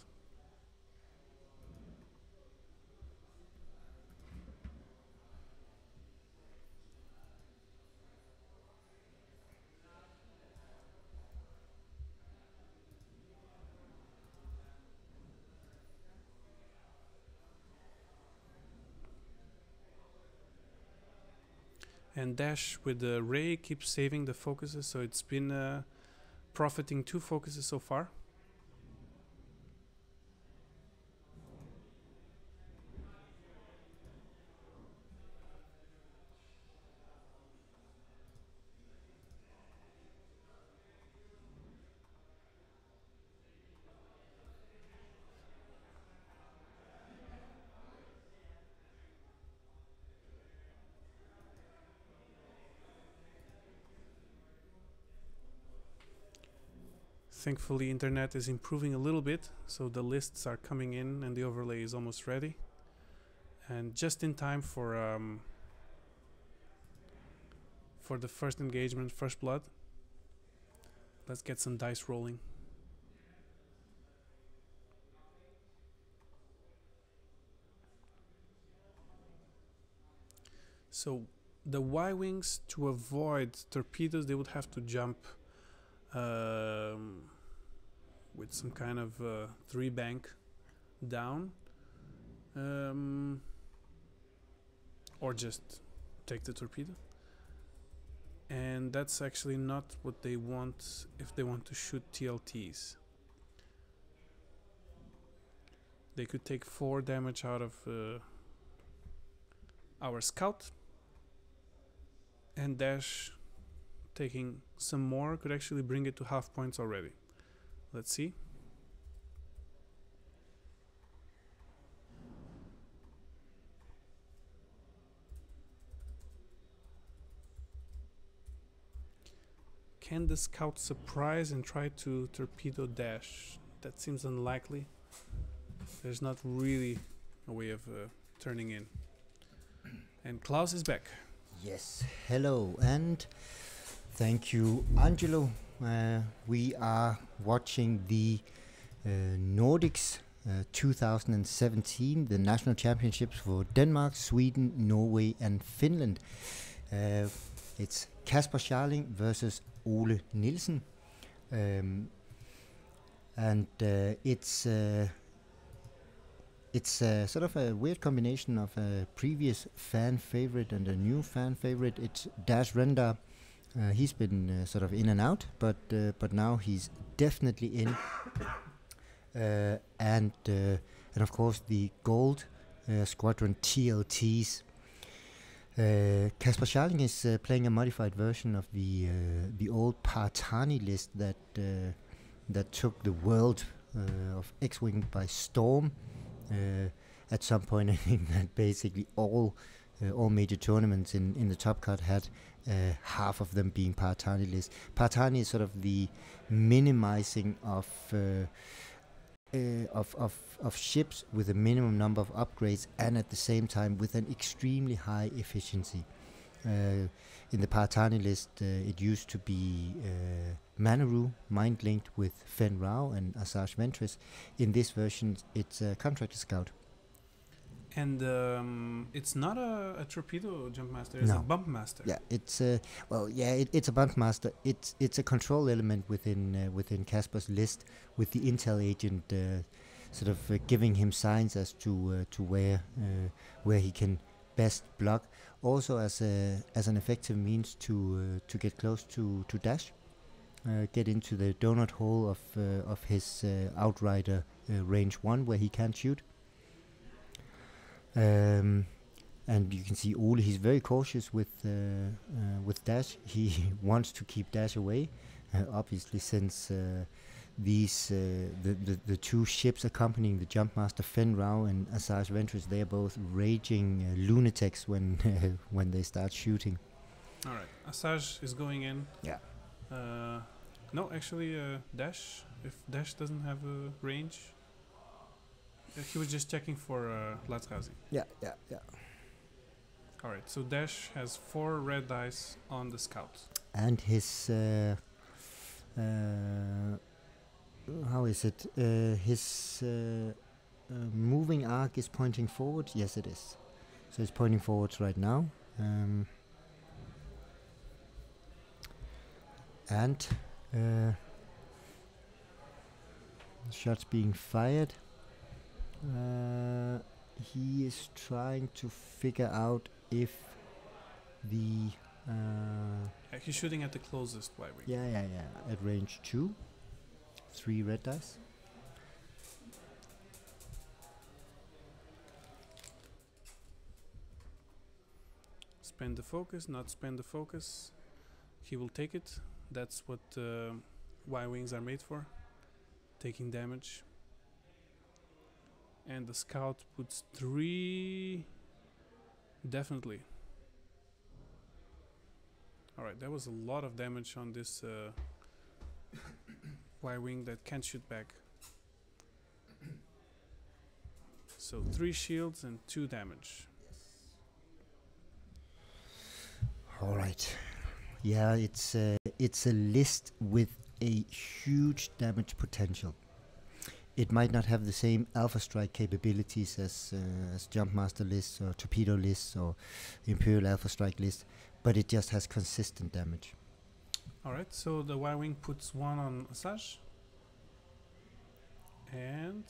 A: And Dash with the Ray keeps saving the focuses, so it's been profiting 2 focuses so far. Thankfully, internet is improving a little bit, so the lists are coming in and the overlay is almost ready. And just in time for the first engagement, first blood. Let's get some dice rolling. So the Y-wings, to avoid torpedoes, they would have to jump with some kind of 3 bank down, or just take the torpedo. And that's actually not what they want if they want to shoot TLTs. They could take 4 damage out of our scout, and Dash taking some more could actually bring it to half points already. Let's see. Can the scout surprise and try to torpedo Dash? That seems unlikely. There's not really a way of turning in. And Claus is back.
B: Yes, hello, and thank you, Angelo. We are watching the Nordics 2017, the national championships for Denmark, Sweden, Norway, and Finland. It's Kasper Scharling versus Ole Nielsen, and it's sort of a weird combination of a previous fan favorite and a new fan favorite. It's Dash Rendar. He's been sort of in and out, but now he's definitely in. And of course the gold squadron TLTs. Kasper Scharling is playing a modified version of the old Partani list that took the world of X-Wing by storm. At some point, I think that basically all major tournaments in the top cut had half of them being Partani lists. Partani is sort of the minimizing of ships with a minimum number of upgrades and at the same time with an extremely high efficiency. In the Partani list, it used to be Manaru mind-linked with Fen Rao and Asajj Ventress. In this version, it's a Contractor Scout.
A: And it's not a torpedo jump master, it's a bump master.
B: Yeah, it's it's a bump master. It's a control element within Kasper's list, with the intel agent sort of giving him signs as to where he can best block. Also as an effective means to get close to Dash, get into the donut hole of his Outrider range 1 where he can't shoot. And you can see Ole, he's very cautious with Dash. He wants to keep Dash away, obviously, since the two ships accompanying the Jumpmaster, Fen Rao and Asajj Ventress, they are both raging lunatics when they start shooting.
A: All right, Asajj is going in.
B: Yeah.
A: No, actually, Dash. If Dash doesn't have a range. He was just checking for Latkazi.
B: Yeah.
A: Alright, so Dash has 4 red dice on the scout.
B: And his how is it? His moving arc is pointing forward. Yes, it is. So it's pointing forwards right now. And shots being fired. He is trying to figure out if the
A: He's shooting at the closest Y-wing.
B: Yeah. At range 2. 3 red dice.
A: Spend the focus, not spend the focus. He will take it. That's what Y-wings are made for. Taking damage. And the scout puts 3. Definitely. Alright, that was a lot of damage on this Y-wing that can't shoot back. So 3 shields and 2 damage.
B: All right. Yeah, it's a list with a huge damage potential. It might not have the same alpha strike capabilities as Jumpmaster lists or torpedo lists or Imperial alpha strike lists, but it just has consistent damage.
A: Alright, so the Y-wing puts 1 on Asajj. And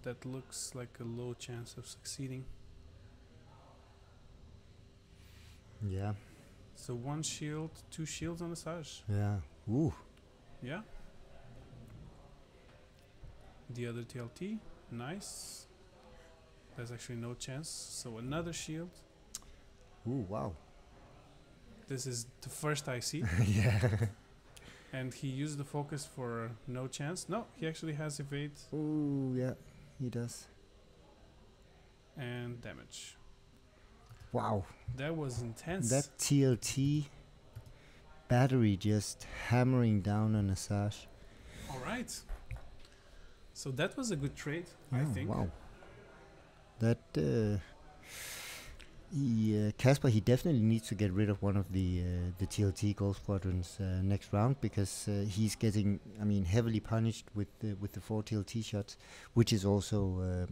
A: that looks like a low chance of succeeding.
B: Yeah.
A: So 1 shield, 2 shields on Asajj.
B: Yeah. Ooh.
A: Yeah. The other TLT, nice. There's actually no chance. So another shield.
B: Ooh, wow.
A: This is the first I see.
B: Yeah.
A: And he used the focus for no chance. No, he actually has evade
B: Ooh, yeah, he does.
A: and damage.
B: Wow.
A: That was intense.
B: That TLT battery just hammering down on Asajj.
A: All right. So that was a good trade, I think.
B: Wow. That Casper, he definitely needs to get rid of one of the TLT gold squadrons next round, because he's getting, I mean, heavily punished with the 4 TLT shots, which is also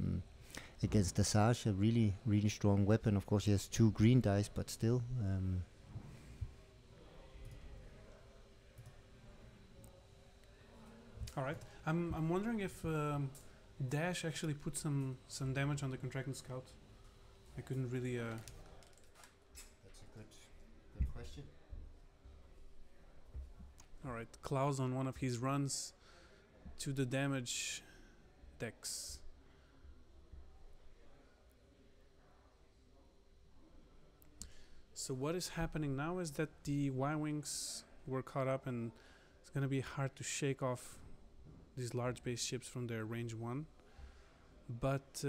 B: against Asajj a really strong weapon. Of course, he has 2 green dice, but still.
A: All right. I'm wondering if Dash actually put some damage on the contracting scout. I couldn't really.
B: That's a good question.
A: All right, Claus on one of his runs to the damage decks. So what is happening now is that the Y-wings were caught up, and it's going to be hard to shake off these large base ships from their range 1. But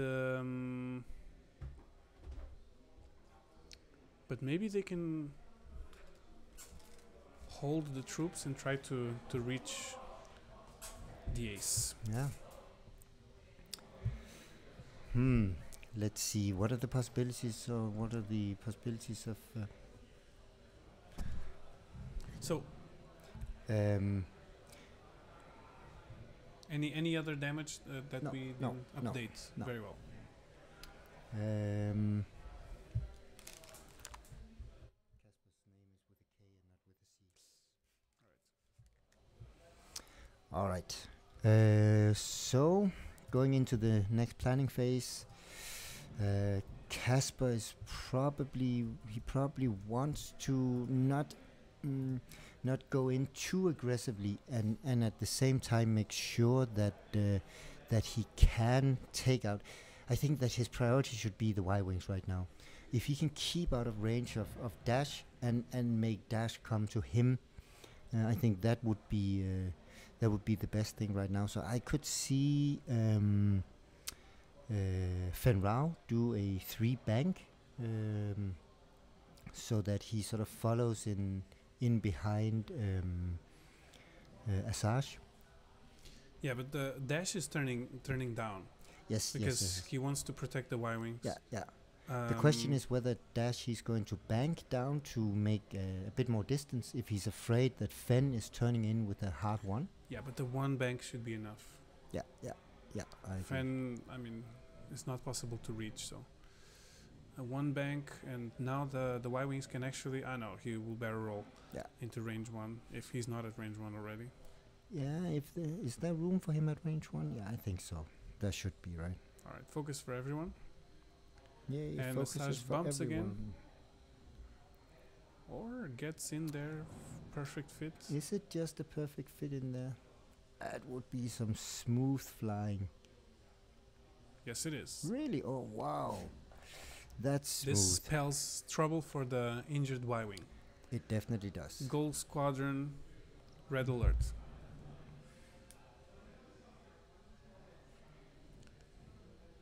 A: maybe they can hold the troops and try to reach the ace.
B: Yeah. Let's see. What are the possibilities? Or what are the possibilities of?
A: So, any other damage that
B: No,
A: we didn't
B: no,
A: update
B: no.
A: very well?
B: Casper's name is with a K and not with a C. All right. So going into the next planning phase, Casper is probably wants to not go in too aggressively, and at the same time make sure that he can take out. I think that his priority should be the Y-wings right now. If he can keep out of range of Dash and make Dash come to him, I think that would be the best thing right now. So I could see Fen Rao do a 3 bank, so that he sort of follows in behind Asajj.
A: Yeah, but the Dash is turning down
B: Yes,
A: because
B: yes.
A: he wants to protect the Y-wings.
B: Yeah. The question is whether Dash he's going to bank down to make a bit more distance if he's afraid that Fen is turning in with a hard 1.
A: Yeah, but the 1 bank should be enough.
B: Yeah. I agree.
A: Fen, I mean, it's not possible to reach, so a 1 bank, and now the Y-wings can actually. I know he will barrel roll into range 1 if he's not at range 1 already.
B: Yeah, is there room for him at range 1? Yeah, I think so. There should be, right?
A: All right, focus for everyone.
B: Yeah,
A: And
B: focuses
A: Asajj
B: for
A: bumps
B: everyone.
A: again. Or gets in there, perfect fit.
B: Is it just a perfect fit in there? That would be some smooth flying.
A: Yes, it is.
B: Really? Oh, wow. That's smooth.
A: This spells trouble for the injured Y-Wing.
B: It definitely does.
A: Gold Squadron, red alert.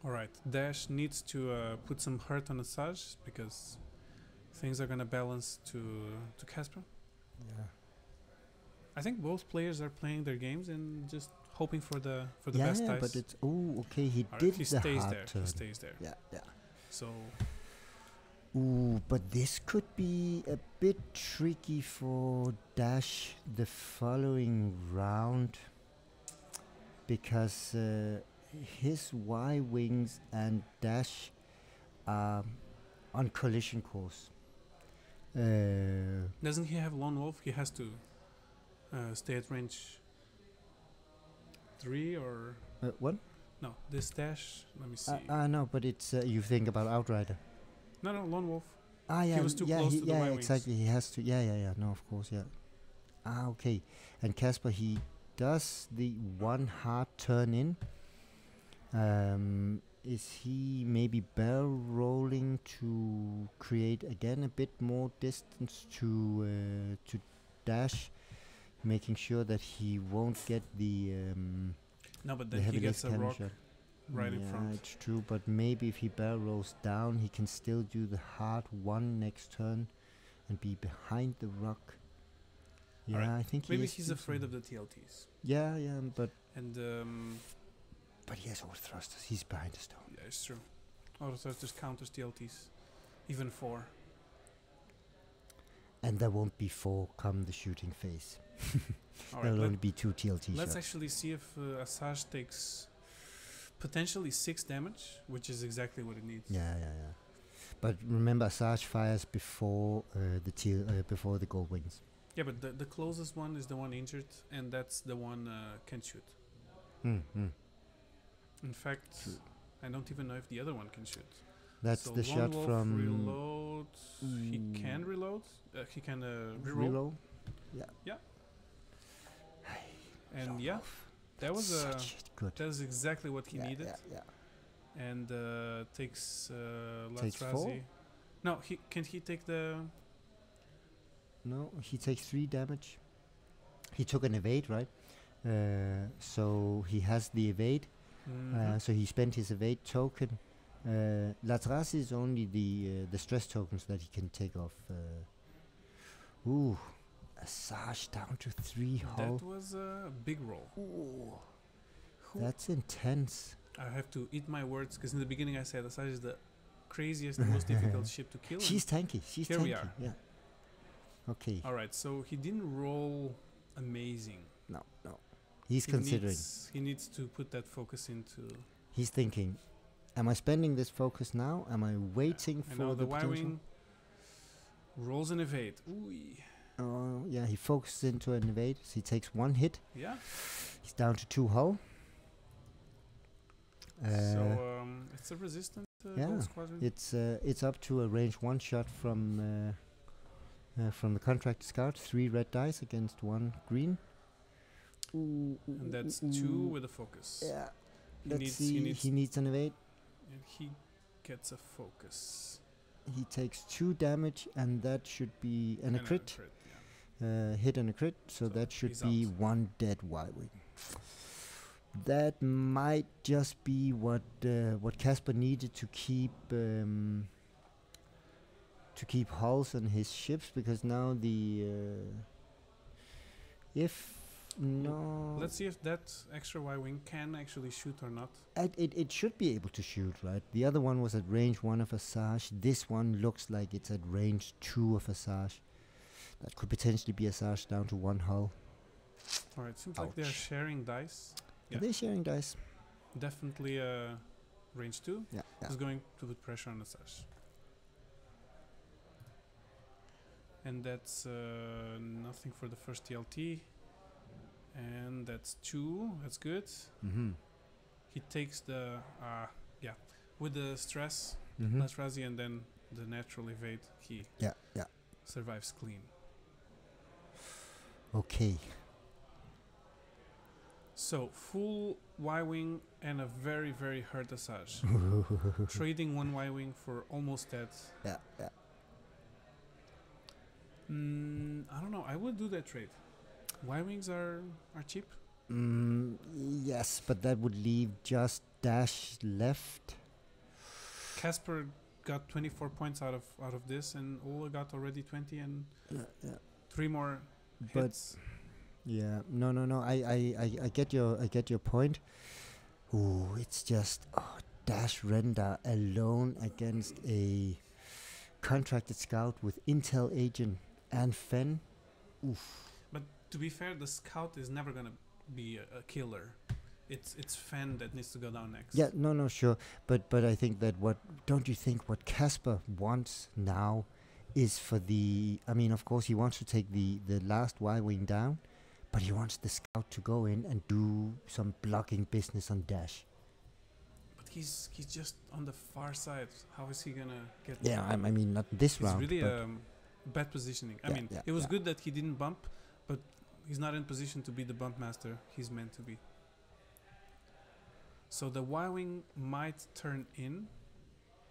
A: Alright, Dash needs to put some hurt on Asajj because things are gonna balance to Casper.
B: Yeah.
A: I think both players are playing their games and just hoping for the best dice.
B: But it's okay. He
A: Alright,
B: did
A: he
B: the
A: stays
B: hard
A: there.
B: turn.
A: He stays there.
B: Yeah, yeah.
A: So
B: But this could be a bit tricky for Dash the following round because his Y-wings and Dash are on collision course.
A: doesn't he have Lone Wolf? He has to stay at range 3 or
B: What?
A: no? This Dash. Let me see.
B: No, but it's you think about Outrider.
A: No, Lone Wolf.
B: Yeah,
A: He was too close to the
B: yeah,
A: Y-wings.
B: exactly. He has to. Yeah. No, of course, yeah. Okay. And Casper, he does the one hard turn in. Is he maybe barrel rolling to create again a bit more distance to Dash, making sure that he won't get the
A: No, but
B: the
A: then he
B: heavy
A: gets a
B: cannon
A: rock
B: shot.
A: right in
B: Yeah,
A: front.
B: it's true, but maybe if he barrel rolls down, he can still do the hard one next turn and be behind the rock. Yeah,
A: Alright,
B: I think
A: Maybe
B: he is
A: he's afraid of the TLTs.
B: Yeah, but
A: And
B: he has all thrusters. He's behind the stone.
A: yeah, it's true. Auto thrusters counters TLTs, even 4.
B: And there won't be 4 come the shooting phase.
A: All
B: There'll
A: right,
B: only be 2 TLT
A: let's
B: shots.
A: actually see if Asajj takes potentially 6 damage, which is exactly what it needs.
B: Yeah. But remember, Asajj fires before before the gold wings.
A: Yeah, but the closest one is the one injured, and that's the one can shoot. In fact,
B: True.
A: I don't even know if the other one can shoot.
B: That's
A: So
B: the
A: Lone
B: shot
A: Wolf
B: from
A: reload. He can reload. He can reroll.
B: reroll.
A: And yeah, that was
B: such good.
A: that's exactly what he needed.
B: Yeah.
A: And takes
B: Takes 4?
A: Latrazi. No, can he take the?
B: No, he takes 3 damage. He took an evade, right? So he has the evade. So he spent his evade token. Latrazi is only the stress tokens that he can take off. Asajj down to 3 hull.
A: That was a big roll.
B: Ooh, that's intense.
A: I have to eat my words because in the beginning I said Asajj is the craziest, and most difficult ship to kill.
B: She's tanky.
A: Here we are.
B: Yeah. Okay.
A: All right, so he didn't roll amazing.
B: No. He's considering.
A: He needs to put that focus into.
B: He's thinking, am I spending this focus now? Am I waiting
A: And
B: for
A: now
B: the
A: the
B: potential?
A: Y-wing rolls an evade. Ooh,
B: Oh, yeah, he focuses into an evade. So he takes 1 hit.
A: yeah.
B: He's down to 2 hull.
A: So it's a resistant Gold Squadron.
B: It's up to a range 1 shot from the contract scout. 3 red dice against 1 green.
A: And that's 2 with a focus.
B: Yeah.
A: He
B: Let's
A: needs,
B: see. He needs an evade.
A: and he gets a focus.
B: He takes 2 damage, and that should be a crit. Hit and a crit, so that should
A: he's
B: be
A: out.
B: 1 dead Y-wing. That might just be what Casper needed to keep hulls on his ships, because now
A: Let's see if that extra Y-wing can actually shoot or not.
B: It should be able to shoot, right? The other one was at range 1 of Asajj. This one looks like it's at range 2 of Asajj. That could potentially be Asajj down to 1 hull.
A: Alright, seems like they're
B: Ouch.
A: sharing dice.
B: Are they sharing dice?
A: Definitely range 2.
B: Yeah.
A: Is going to put pressure on Asajj. And that's nothing for the first TLT. And that's 2. That's good.
B: Mm-hmm.
A: He takes the with the stress,
B: Mm-hmm.
A: Latrazi, and then the natural evade. He
B: Yeah.
A: survives clean.
B: Okay.
A: So full Y-wing and a very, very hurt Asajj. Trading one Y-wing for almost dead.
B: Yeah, yeah.
A: I don't know. I would do that trade. Y-wings are cheap.
B: Yes, but that would leave just Dash left.
A: Casper got 24 points out of this, and Ola got already 20, and
B: Yeah.
A: 3 more
B: But
A: hits.
B: yeah, no. I get your point. Ooh, it's just Dash Renda alone against a contracted scout with intel agent and Fen. Oof.
A: But to be fair, the scout is never gonna be a killer. It's Fen that needs to go down next.
B: Yeah, no, sure. But I think that don't you think what Casper wants now is for the... I mean, of course, he wants to take the last Y-wing down, but he wants the scout to go in and do some blocking business on Dash.
A: But he's just on the far side. How is he gonna get?
B: Yeah, I mean, not this
A: It's
B: round.
A: really
B: but
A: bad positioning. I
B: Yeah,
A: mean,
B: yeah,
A: it was
B: yeah.
A: good that he didn't bump, but he's not in position to be the bump master he's meant to be. So the Y-wing might turn in,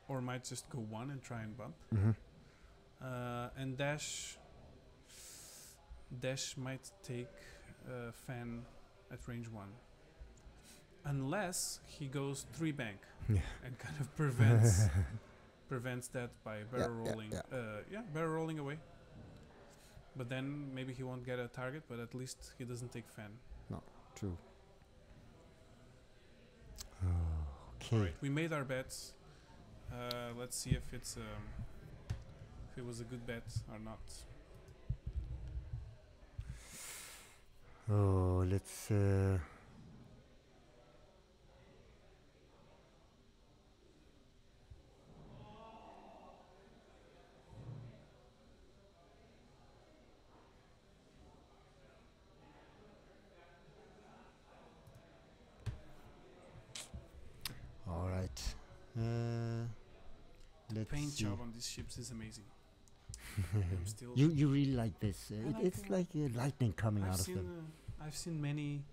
A: or might just go 1 and try and bump.
B: Mhm.
A: And Dash might take Fan at range 1. Unless he goes 3 bank
B: Yeah.
A: and kind of prevents that by barrel
B: Yeah,
A: rolling.
B: yeah.
A: Barrel rolling away. But then maybe he won't get a target, but at least he doesn't take Fan.
B: True. Okay.
A: Alright, we made our bets. Let's see if it was a good bet or not.
B: Oh, let's... All right. Let's
A: Paint
B: see.
A: job on these ships is amazing. I'm still
B: You really like this.
A: I like
B: It's
A: it.
B: like lightning coming out of them.
A: I've seen many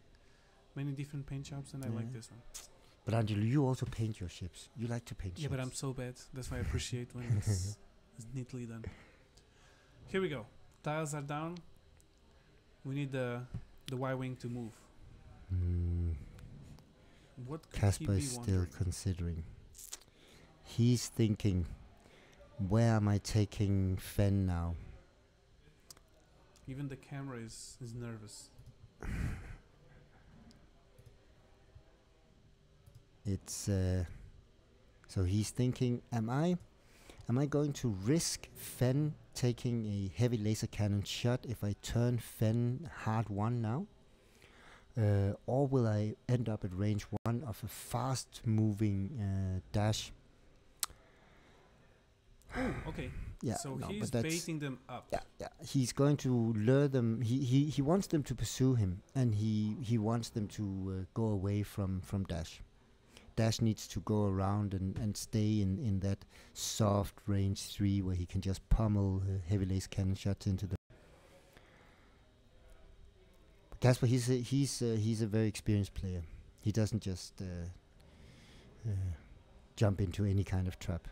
A: different paint jobs, and I like
B: Yeah.
A: this one.
B: But Angelo, you also paint your ships. You like to paint
A: Yeah,
B: ships.
A: but I'm so bad. That's why I appreciate when it's neatly done. Here we go. Tiles are down. We need the Y-wing to move. What could
B: Casper
A: he be
B: is still
A: wondering?
B: considering. He's thinking, where am I taking Fen now?
A: Even the camera is nervous.
B: It's so he's thinking, am I going to risk Fen taking a heavy laser cannon shot if I turn Fen hard 1 now? Or will I end up at range 1 of a fast moving Dash?
A: Okay.
B: Yeah,
A: So
B: no,
A: he's
B: but that's...
A: baiting them up.
B: Yeah. He's going to lure them. He wants them to pursue him, and he wants them to go away from Dash. Dash needs to go around and stay in that soft range 3 where he can just pummel heavy laser cannon shots into them. Casper, he's a very experienced player. He doesn't just jump into any kind of trap.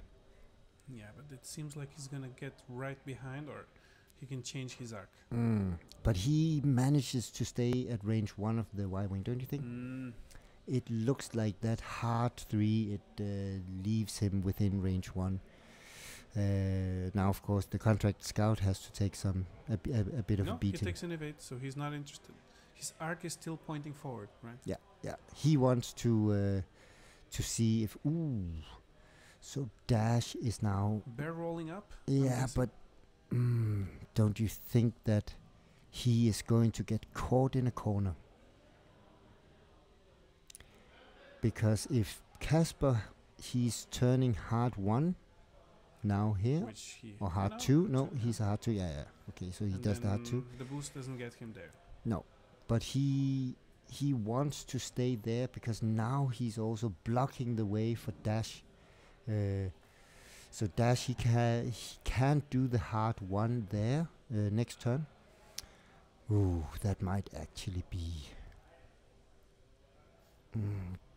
A: Yeah, but it seems like he's gonna get right behind, or he can change his arc.
B: But he manages to stay at range 1 of the Y-wing, don't you think? It looks like that hard 3, it leaves him within range 1. Now, of course, the contract scout has to take a bit of a
A: No, he
B: beating.
A: takes an evade, so he's not interested. His arc is still pointing forward, right?
B: Yeah. He wants to see if... Ooh. So Dash is now...
A: Bear rolling up?
B: Yeah, but don't you think that he is going to get caught in a corner? Because if Casper, he's turning hard 1 now here,
A: Which he
B: or hard
A: no,
B: 2. No,
A: that's it,
B: he's a hard 2. Yeah. Okay, so he
A: And
B: does the hard 2.
A: The boost doesn't get him there.
B: No, but he wants to stay there because now he's also blocking the way for Dash. So dash, he can't do the hard one there next turn. Ooh, that might actually be.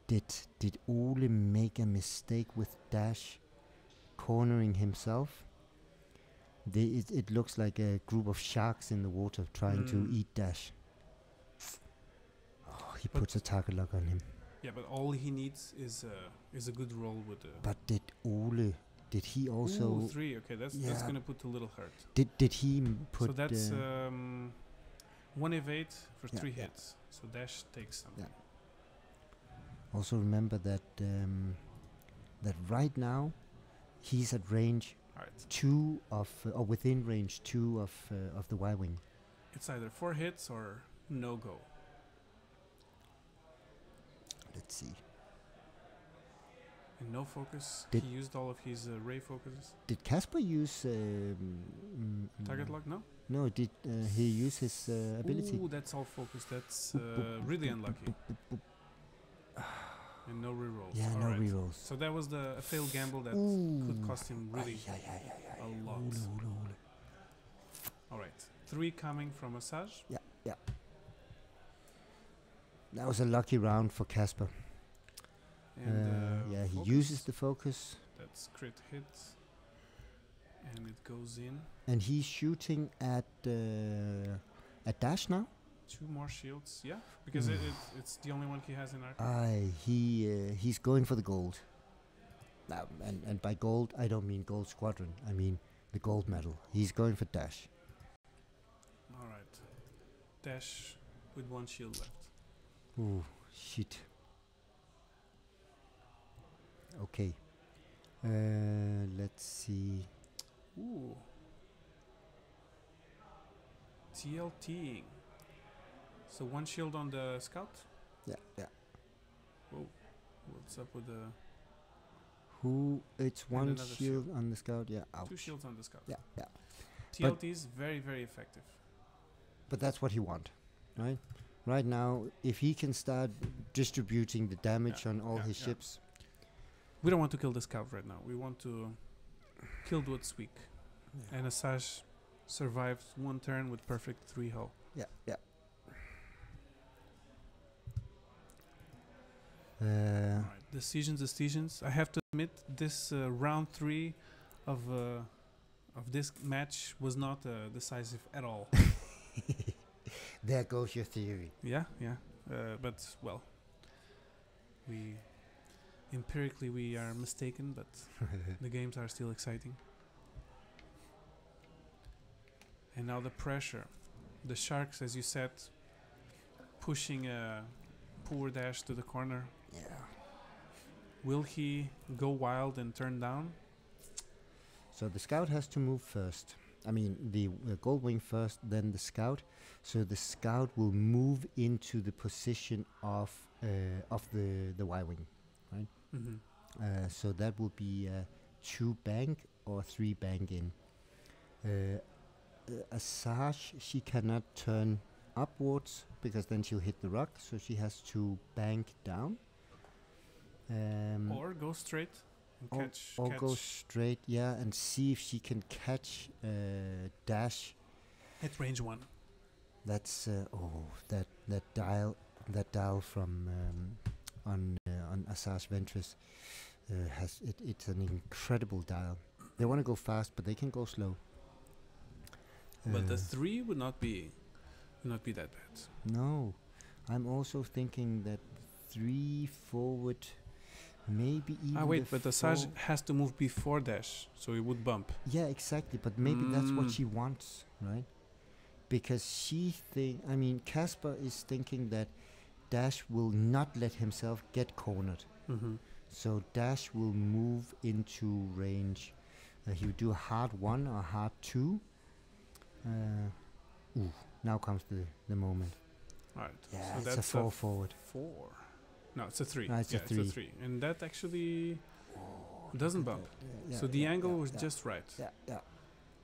B: Did Ole make a mistake with dash cornering himself? It looks like a group of sharks in the water trying to eat dash. Oh, he puts a target lock on him.
A: Yeah, but all he needs is a good roll with the.
B: But did he also?
A: Ooh, 3. Okay, that's gonna put a little hurt.
B: Did he put?
A: So that's 1 evade for 3
B: yeah.
A: hits. So dash takes some.
B: Yeah. Also remember that that right now he's at range
A: Right.
B: 2 of or within range 2 of the Y-wing.
A: It's either 4 hits or no go.
B: Let's see.
A: And no focus.
B: Did
A: He used all of his ray focuses.
B: Did Casper use
A: Target lock? No.
B: No, did he use his ability?
A: Ooh, that's all focus. That's really unlucky. And no rerolls.
B: Yeah,
A: all
B: no
A: right.
B: rerolls.
A: So that was a failed gamble that could cost him really a lot. All right. 3 coming from Asajj.
B: Yeah. That was a lucky round for Casper.
A: And
B: yeah, he
A: focus.
B: uses the focus.
A: That's crit hit. And it goes in.
B: And he's shooting at dash now.
A: 2 more shields. Yeah, because it's the only one he has in arc.
B: He's going for the gold. And by gold, I don't mean gold squadron. I mean the gold medal. He's going for dash.
A: All right. Dash with 1 shield left.
B: Ooh, shit. Okay. Let's see.
A: Ooh. TLTing. So 1 shield on the scout?
B: Yeah.
A: Whoa. What's up with the...
B: It's 1
A: another
B: shield on the scout. Yeah, ouch.
A: 2 shields on the scout.
B: Yeah.
A: TLT is very, very effective.
B: But that's what he wants, right? Right now, if he can start distributing the damage on all his ships.
A: We don't want to kill the scout right now. We want to kill what's weak. Yeah. And Asajj survived 1 turn with perfect 3 hull.
B: Yeah.
A: Right. Decisions. I have to admit, this round 3 of this match was not decisive at all.
B: There goes your theory.
A: Yeah. But well, empirically we are mistaken, but the games are still exciting. And now the pressure, the sharks, as you said, pushing poor dash to the corner.
B: Yeah.
A: Will he go wild and turn down?
B: So the scout has to move first. I mean, the gold wing first, then the scout. So the scout will move into the position of the Y-wing, right?
A: Mm-hmm.
B: So that will be 2 bank or 3 bank in. Asajj, she cannot turn upwards because then she'll hit the rock. So she has to bank down.
A: Or go straight and catch.
B: Go straight, and see if she can catch dash
A: at range 1.
B: That's that dial from on Asajj Ventress has it's an incredible dial. They want to go fast, but they can go slow.
A: But the 3 would not be that bad.
B: No, I'm also thinking that 3 forward. Maybe even.
A: Wait, but Asajj has to move before dash, so it would bump.
B: Yeah, exactly. But maybe that's what she wants, right? Because Casper is thinking that Dash will not let himself get cornered.
A: Mm-hmm.
B: So Dash will move into range. He would do a hard 1 or hard 2. Now comes the moment.
A: Right.
B: Yeah,
A: so
B: it's
A: that's
B: a 4 forward.
A: 4. No, it's a 3.
B: No, it's a 3.
A: It's a 3. And that actually doesn't bump. So the angle was just right.
B: Yeah.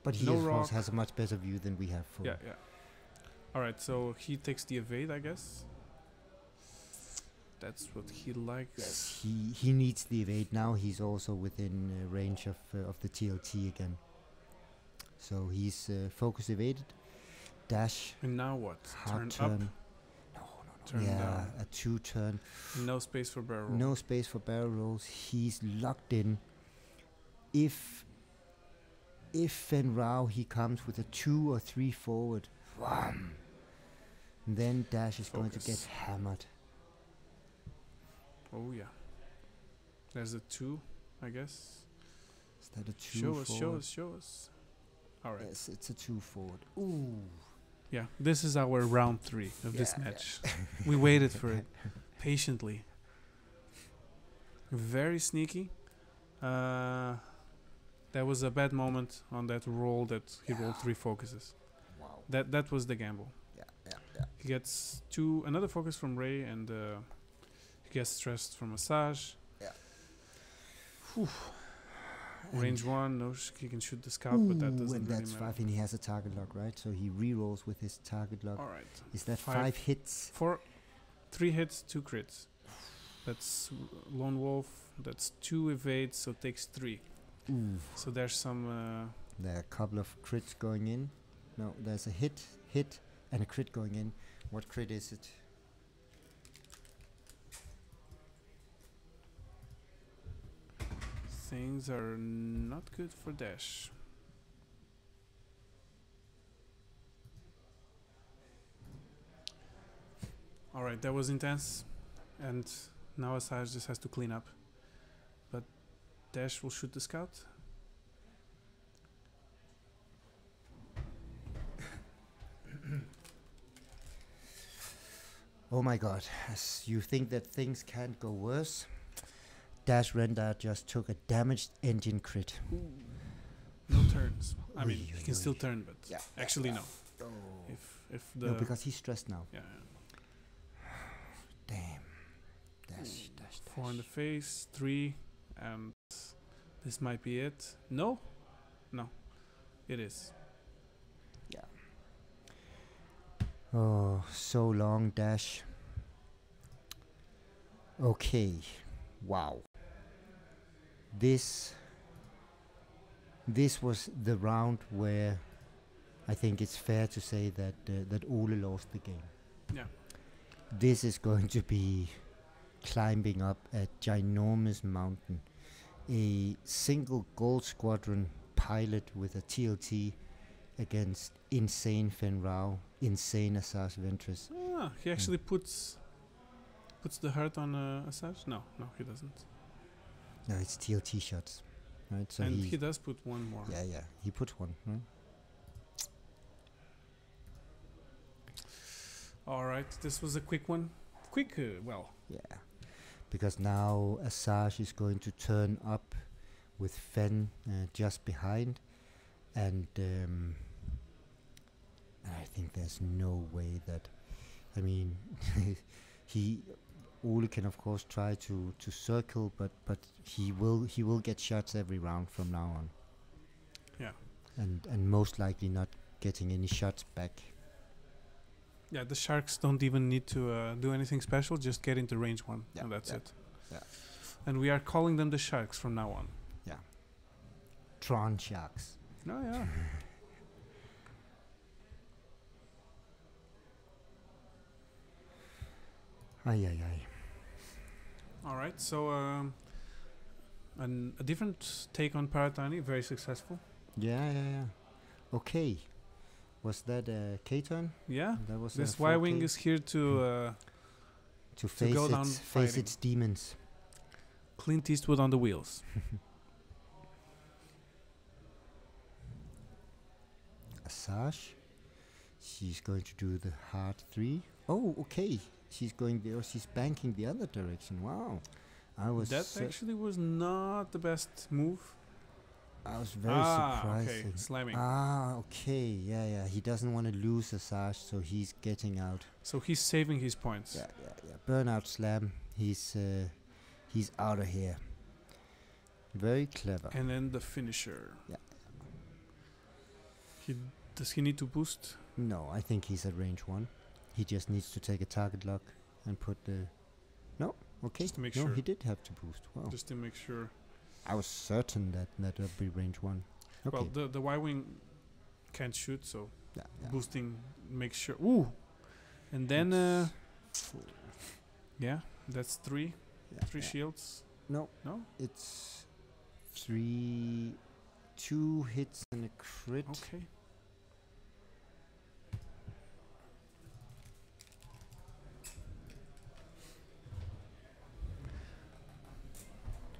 B: But he of course has a much better view than we have for.
A: Yeah. Alright, so he takes the evade, I guess. That's what he likes.
B: Yes, he needs the evade. Now he's also within range of the TLT again. So he's focus evaded. Dash.
A: And now what?
B: Hard
A: Turn up?
B: No.
A: Turn
B: yeah,
A: down.
B: a 2-turn.
A: No space for barrel roll.
B: No space for barrel rolls. He's locked in. If Fen Rao he comes with a 2 or 3 forward, wham, then Dash is going to get hammered.
A: Oh yeah. There's a 2, I guess.
B: Is that a 2
A: Show us,
B: forward?
A: show us. All right.
B: Yes, it's a 2 forward. Ooh.
A: Yeah, this is our round 3 of this
B: Yeah,
A: match. We waited for it patiently. Very sneaky. That was a bad moment on that roll that he rolled 3 focuses.
B: Wow.
A: That was the gamble.
B: Yeah.
A: He gets another focus from Ray, and he gets stressed from Massage.
B: Yeah.
A: Whew. Range 1, no, he can shoot the scout, but that doesn't
B: and
A: really
B: that's
A: matter.
B: 5, and he has a target lock, right? So he re-rolls with his target lock.
A: All right.
B: Is that 5 hits?
A: 3 hits, 2 crits. That's Lone Wolf. That's 2 evades, so takes 3.
B: Ooh.
A: So there's some.
B: There are a couple of crits going in. No, there's a hit, and a crit going in. What crit is it?
A: Things are not good for Dash. Alright, that was intense. And now Asaj just has to clean up. But Dash will shoot the scout.
B: Oh my god, as you think that things can't go worse, Dash Rendar just took a damaged engine crit.
A: No turns. I mean,
B: Oy,
A: he
B: oy,
A: can still
B: oy.
A: turn, but
B: Yeah,
A: actually no.
B: Oh.
A: If the
B: No, because he's stressed now.
A: yeah,
B: Damn. Dash.
A: 4 in the face, 3, and this might be it. No, it is.
B: Yeah. Oh, so long, Dash. Okay. Wow. This was the round where I think it's fair to say that that Ole lost the game.
A: Yeah.
B: This is going to be climbing up a ginormous mountain. A single gold squadron pilot with a TLT against insane Fen Rao, insane Asajj Ventress.
A: He actually puts the hurt on Asajj? No, he doesn't.
B: No, it's TLT shots, right? So
A: And he does put one more.
B: yeah, he put one. Right?
A: All right, this was a quick one.
B: Yeah, because now Asajj is going to turn up with Fen just behind, and I think there's no way that. I mean, Ole can of course try to circle, but he will get shots every round from now on.
A: Yeah.
B: And most likely not getting any shots back.
A: Yeah, the Sharks don't even need to do anything special, just get into range 1,
B: Yeah,
A: and that's
B: yeah,
A: it.
B: yeah.
A: And we are calling them the Sharks from now on.
B: Yeah. Tron Sharks.
A: Oh, yeah.
B: Ay.
A: All right, so a different take on Paratani, very successful.
B: Yeah. Okay. Was that a K-turn?
A: Yeah,
B: That was
A: this
B: a
A: Y-Wing
B: 4K?
A: is here to
B: face
A: go down
B: face
A: fighting.
B: its demons.
A: Clint Eastwood on the wheels.
B: Asajj. She's going to do the hard 3. Oh, okay. She's banking the other direction. Wow.
A: That actually was not the best move.
B: I was very surprised.
A: Okay, slamming.
B: Okay. Yeah. He doesn't want to lose Asajj, so he's getting out.
A: So he's saving his points.
B: Yeah. Burnout slam. He's out of here. Very clever.
A: And then the finisher.
B: Yeah.
A: Does he need to boost?
B: No, I think he's at range 1. He just needs to take a target lock and put the... No? Okay.
A: Just to make
B: no,
A: sure.
B: he did have to boost. Wow.
A: Just to make sure.
B: I was certain that would be range 1. Okay.
A: Well, the Y-wing can't shoot, so
B: yeah, yeah.
A: boosting makes sure. Ooh! And then,
B: That's 4.
A: yeah, that's 3.
B: Yeah,
A: 3
B: yeah.
A: shields.
B: No.
A: No?
B: It's 3... 2 hits and a crit.
A: Okay.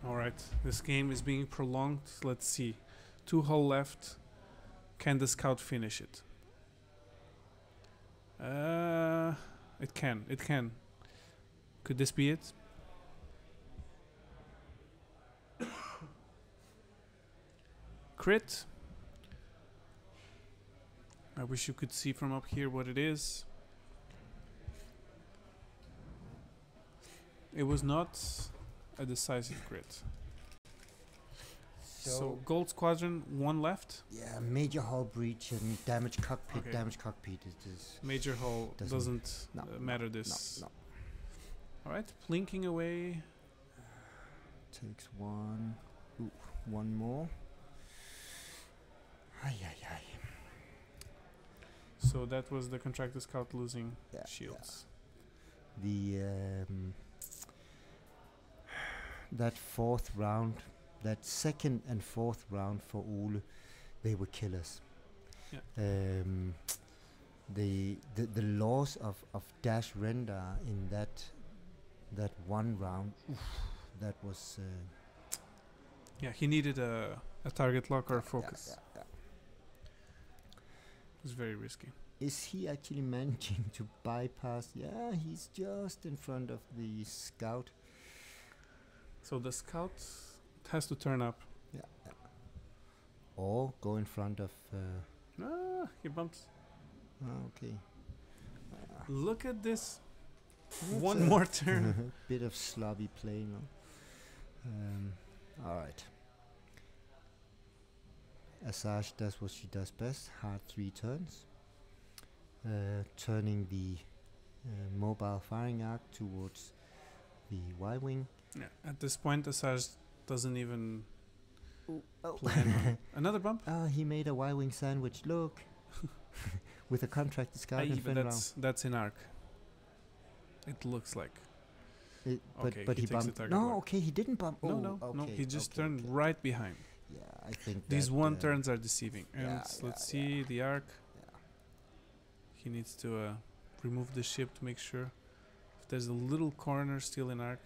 A: Alright, this game is being prolonged. Let's see. 2 hull left. Can the scout finish it? It can. It can. Could this be it? Crit. I wish you could see from up here what it is. It was not a decisive crit. So gold squadron, 1 left.
B: Yeah, major hull breach and damage cockpit.
A: Okay.
B: Damage cockpit is
A: Major hull doesn't matter this.
B: No.
A: Alright, plinking away.
B: Takes 1. Ooh, 1 more. Ay, ay, ay.
A: So that was the contractor scout losing shields.
B: The that 4th round, that 2nd and 4th round for Ole, they were killers.
A: Yeah.
B: The loss of dash render in that 1 round, that was
A: Yeah, he needed a target lock or focus.
B: Yeah.
A: It was very risky.
B: Is he actually managing to bypass? Yeah, he's just in front of the scout.
A: So the scout has to turn up.
B: Yeah. Or go in front of...
A: He bumps.
B: okay.
A: Look at this.
B: That's
A: One more turn.
B: Bit of sloppy play, no? Alright. Asajj does what she does best. Hard 3 turns. Turning the mobile firing arc towards the Y-wing.
A: Yeah. At this point, Asajj doesn't even
B: Oh.
A: plan on another bump.
B: He made a Y-wing sandwich. Look, with a contracted scout
A: Aye,
B: and
A: but
B: fin round.
A: that's in arc. It looks like.
B: But
A: he
B: he
A: takes the
B: bumped.
A: target
B: No,
A: lock.
B: okay, he didn't bump.
A: No.
B: Okay,
A: He just
B: okay,
A: turned
B: okay.
A: right behind.
B: Yeah, I think
A: These
B: that,
A: 1 turns are deceiving. And
B: yeah,
A: let's see the arc.
B: Yeah.
A: He needs to remove the ship to make sure. If there's a little corner still in arc.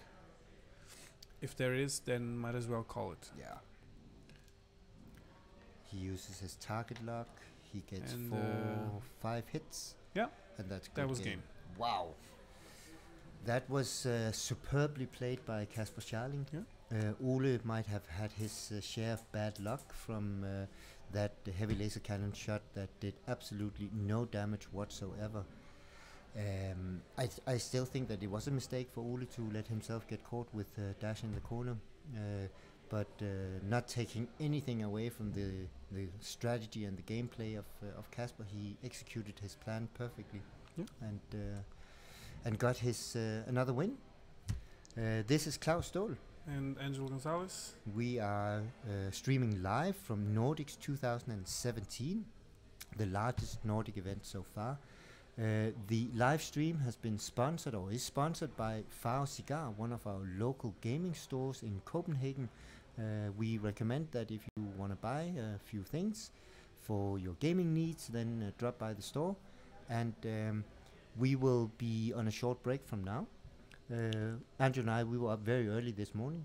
A: If there is, then might as well call it.
B: Yeah. He uses his target lock. He gets
A: And,
B: 5 hits.
A: Yeah,
B: and that's
A: that
B: good
A: was game.
B: Wow. That was superbly played by Kasper Scharling.
A: Yeah.
B: Ole might have had his share of bad luck from that heavy laser cannon shot that did absolutely no damage whatsoever. I still think that it was a mistake for Ole to let himself get caught with Dash in the corner, but not taking anything away from the strategy and the gameplay of Kasper. He executed his plan perfectly, and got his another win. This is Claus Staal.
A: And Angelo Gonzalez.
B: We are streaming live from Nordics 2017, the largest Nordic event so far. The live stream has been sponsored or is sponsored by Faro Cigar, one of our local gaming stores in Copenhagen. We recommend that if you want to buy a few things for your gaming needs, then drop by the store. And we will be on a short break from now. Angelo and I, we were up very early this morning,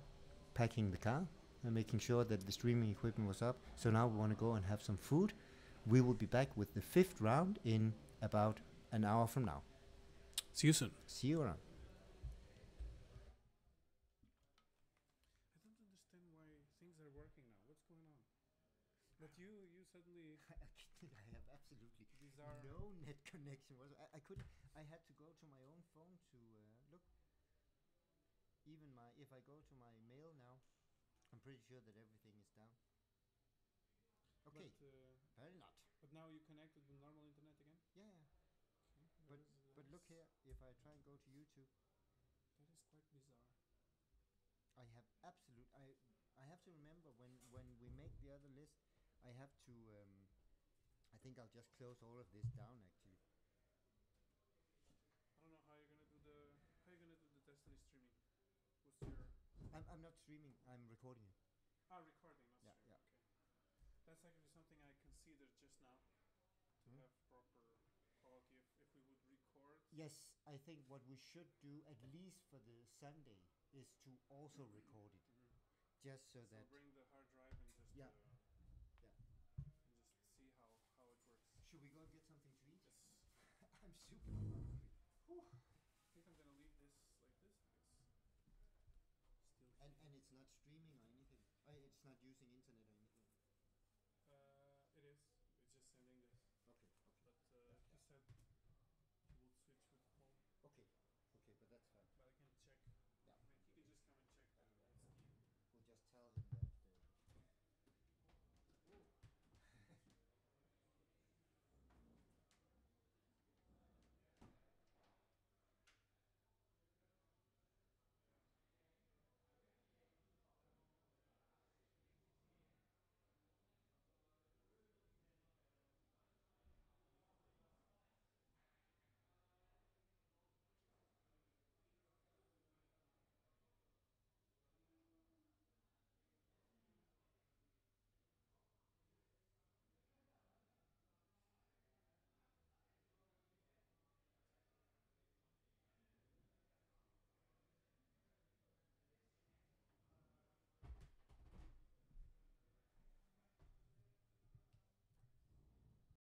B: packing the car and making sure that the streaming equipment was up. So now we want to go and have some food. We will be back with the 5th round in about an hour from now.
A: See you soon.
B: See you around.
A: I don't understand why things are working now. What's going on? But you suddenly
B: I have absolutely
A: bizarre.
B: no net connection. I couldn't. I had to go to my own phone to look. Even if I go to my mail now, I'm pretty sure that everything is down. Okay, apparently not.
A: But now you connected with normal internet again?
B: Yeah. But look here. If I try and go to YouTube,
A: that is quite bizarre.
B: I have to remember when we make the other list, I have to. I think I'll just close all of this down actually.
A: I don't know how you're gonna do the Destiny streaming. What's your
B: I'm not streaming. I'm recording it.
A: recording, not
B: Yeah,
A: streaming.
B: yeah.
A: Okay. That's actually something I considered just now to
B: Mhm.
A: have proper quality if we would record.
B: Yes, I think what we should do, at least for the Sunday, is to also record it,
A: Mhm.
B: just so
A: So
B: that.
A: bring the hard drive and just
B: Yeah. Yeah.
A: and just see how it works.
B: Should we go and get something to eat?
A: Yes.
B: I'm super hungry.
A: I think I'm gonna leave this like this because still
B: And
A: heating.
B: it's not streaming or anything. It's not using internet or